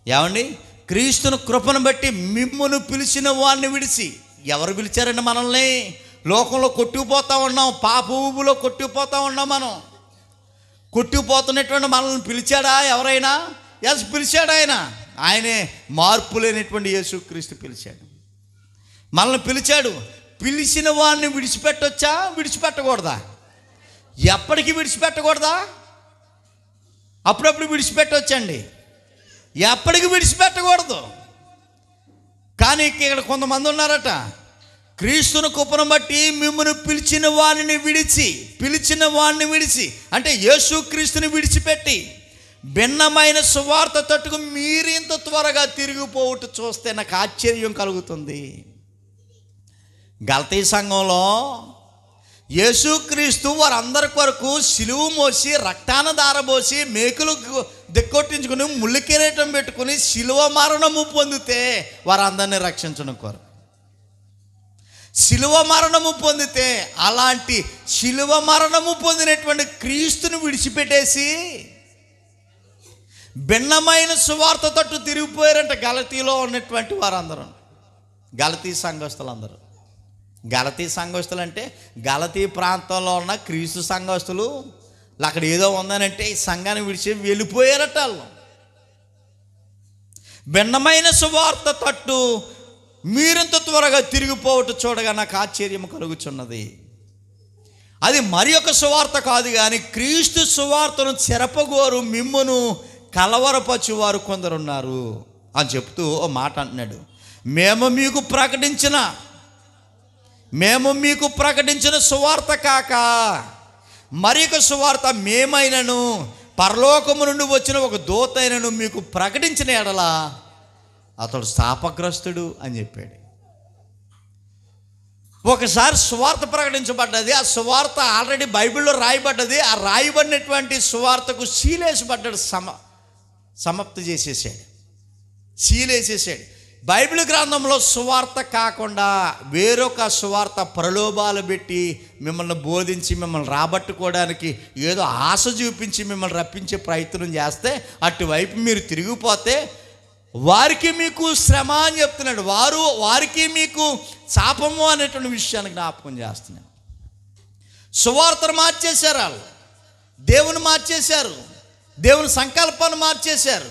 ఏమండి, క్రీస్తును కృపను బట్టి మిమ్మును పిలిచిన వాడిని విడిచి. ఎవరు పిలిచారండి మనల్ని? లోకంలో కొట్టుకుపోతూ ఉన్నాం, పాప ఊబులో కొట్టుకుపోతూ ఉన్నాం. మనం కొట్టుకుపోతున్నటువంటి మనల్ని పిలిచాడా ఎవరైనా? ఎస్, పిలిచాడు. ఆయనే మార్పు లేనటువంటి యేసుక్రీస్తు పిలిచాడు, మనల్ని పిలిచాడు. పిలిచిన వాడిని విడిచిపెట్టొచ్చా? విడిచిపెట్టకూడదా? ఎప్పటికీ విడిచిపెట్టకూడదా? అప్పుడప్పుడు విడిచిపెట్టొచ్చండి, ఎప్పటికీ విడిచిపెట్టకూడదు. కానీ ఇక్కడ కొంతమంది ఉన్నారట, క్రీస్తును కృపను బట్టి మిమ్మల్ని పిలిచిన వాడిని విడిచి అంటే యేసుక్రీస్తుని విడిచిపెట్టి భిన్నమైన సువార్త తట్టుకు మీరు ఇంత త్వరగా తిరిగిపోవుట చూస్తే నాకు ఆశ్చర్యం కలుగుతుంది. గలతీ సంఘంలో యేసుక్రీస్తు వారందరి కొరకు సిలువ మోసి, రక్తాన దారబోసి, మేకులు దిక్కొట్టించుకుని, ముళ్ళు కిరీటం పెట్టుకుని సిలువ మరణము పొందితే వారందరినీ రక్షించడం కొరకు సిలువ మరణము పొందితే, అలాంటి సిలువ మరణము పొందినటువంటి క్రీస్తుని విడిచిపెట్టేసి భిన్నమైన సువార్త తట్టు తిరిగిపోయారంట గలతీలో ఉన్నటువంటి వారందరూ, గలతీ సంఘస్థులందరూ. గలతీ సంఘస్థులు అంటే గలతీ ప్రాంతంలో ఉన్న క్రీస్తు సంఘస్థులు. అక్కడ ఏదో ఉందనంటే ఈ సంఘాన్ని విడిచి వెళ్ళిపోయారట వాళ్ళు. భిన్నమైన సువార్త తట్టు మీరింత త్వరగా తిరిగిపోవటం చూడగా నాకు ఆశ్చర్యం కలుగుచున్నది. అది మరి ఒక సువార్త కాదు కానీ క్రీస్తు సువార్తను చెరపగోరు మిమ్మును కలవరపరచువారు కొందరున్నారు అని చెప్తూ ఓ మాట అంటున్నాడు. మేము మీకు ప్రకటించిన సువార్త కాక మరి ఒక సువార్త మేమైనను పరలోకము నుండి వచ్చిన ఒక దూతైనను మీకు ప్రకటించిన ఎడల అతడు శాపగ్రస్తుడు అని చెప్పాడు. ఒకసారి సువార్త ప్రకటించబడ్డది, ఆ సువార్త ఆల్రెడీ బైబిల్లో రాయబడ్డది. ఆ రాయబడినటువంటి సువార్తకు సీలేసిపడ్డాడు, సమాప్తి చేసేసాడు, సీలేసేసాడు. బైబిల్ గ్రంథంలో సువార్త కాకుండా వేరొక సువార్త ప్రలోభాలు పెట్టి మిమ్మల్ని బోధించి మిమ్మల్ని రాబట్టుకోవడానికి ఏదో ఆశ చూపించి మిమ్మల్ని రప్పించే ప్రయత్నం చేస్తే, అటువైపు మీరు తిరిగిపోతే వారికి మీకు శ్రమ అని చెప్తున్నాడు. వారికి మీకు శాపము అనేటువంటి విషయాన్ని జ్ఞాపకం చేస్తున్నాడు. సువార్తను మార్చేశారు వాళ్ళు, దేవుని మార్చేశారు, దేవుని సంకల్పాన్ని మార్చేశారు,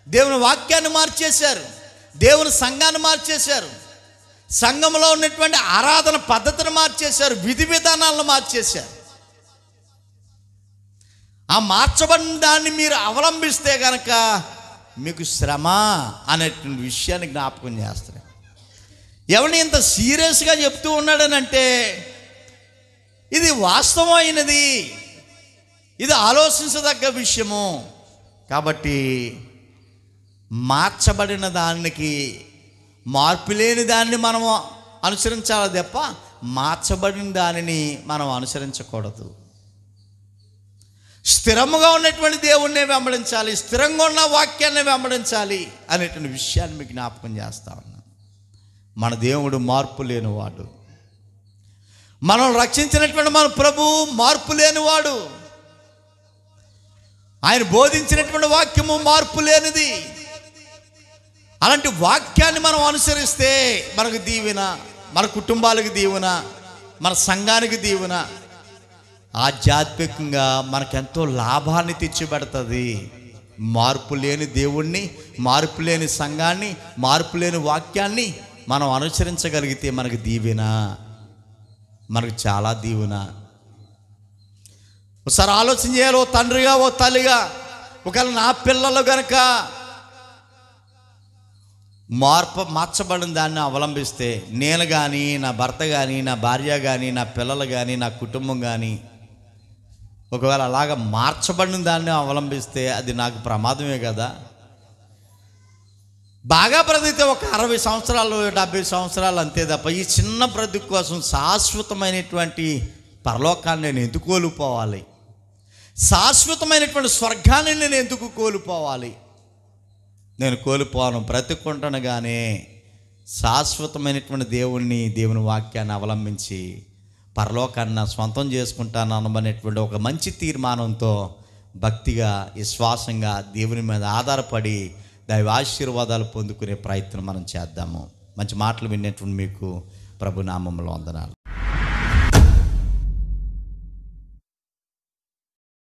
దేవుని వాక్యాన్ని మార్చేశారు, దేవుని సంఘాన్ని మార్చేశారు, సంఘంలో ఉన్నటువంటి ఆరాధన పద్ధతిని మార్చేశారు, విధి విధానాలను మార్చేశారు. ఆ మార్చబడిన దాన్ని మీరు అవలంబిస్తే కనుక మీకు శ్రమ అనేటువంటి విషయాన్ని జ్ఞాపకం చేస్తారు. ఎవరిని ఇంత సీరియస్గా చెప్తూ ఉన్నాడనంటే ఇది వాస్తవమైనది, ఇది ఆలోచించదగ్గ విషయము. కాబట్టి మార్చబడిన దానికి, మార్పు లేని దాన్ని మనం అనుసరించాలి తప్ప మార్చబడిన దానిని మనం అనుసరించకూడదు. స్థిరముగా ఉన్నటువంటి దేవుణ్ణి వెంబడించాలి, స్థిరంగా ఉన్న వాక్యాన్ని వెంబడించాలి అనేటువంటి విషయాన్ని మీకు జ్ఞాపకం చేస్తా ఉన్నాను. మన దేవుడు మార్పు లేనివాడు. మనం రక్షించినటువంటి మన ప్రభు మార్పు లేనివాడు. ఆయన బోధించినటువంటి వాక్యము మార్పు లేనిది. అలాంటి వాక్యాన్ని మనం అనుసరిస్తే మనకు దీవెన, మన కుటుంబాలకు దీవెన, మన సంఘానికి దీవెన, ఆధ్యాత్మికంగా మనకెంతో లాభాన్ని తెచ్చిపెడుతుంది. మార్పు లేని దేవుణ్ణి, మార్పు లేని సంఘాన్ని, మార్పు లేని వాక్యాన్ని మనం అనుసరించగలిగితే మనకు దీవెన, మనకు చాలా దీవెన. ఒకసారి ఆలోచన చేయాలి. ఓ తండ్రిగా, ఓ తల్లిగా, ఒకవేళ నా పిల్లలు కనుక మార్చబడిన దాన్ని అవలంబిస్తే, నేను కానీ, నా భర్త కానీ, నా భార్య కానీ, నా పిల్లలు కానీ, నా కుటుంబం కానీ ఒకవేళ అలాగ మార్చబడిన దాన్ని అవలంబిస్తే అది నాకు ప్రమాదమే కదా. బాగా బ్రతికితే ఒక 60 సంవత్సరాలు 70 సంవత్సరాలు అంతే తప్ప ఈ చిన్న బ్రతుకు కోసం శాశ్వతమైనటువంటి పరలోకాన్ని నేను ఎందుకు కోల్పోవాలి? శాశ్వతమైనటువంటి స్వర్గాన్ని నేను ఎందుకు కోల్పోవాలి? నేను కోల్పోను, బ్రతుకుంటానుగానే శాశ్వతమైనటువంటి దేవుని వాక్యాన్ని అవలంబించి పరలోకాన్ని నా స్వంతం చేసుకుంటాను అనబడినటువంటి ఒక మంచి తీర్మానంతో భక్తిగా, విశ్వాసంగా దేవుని మీద ఆధారపడి దైవ ఆశీర్వాదాలు పొందుకునే ప్రయత్నం మనం చేద్దాము. మంచి మాటలు వినేటువంటి మీకు ప్రభు నామములో వందనాలు.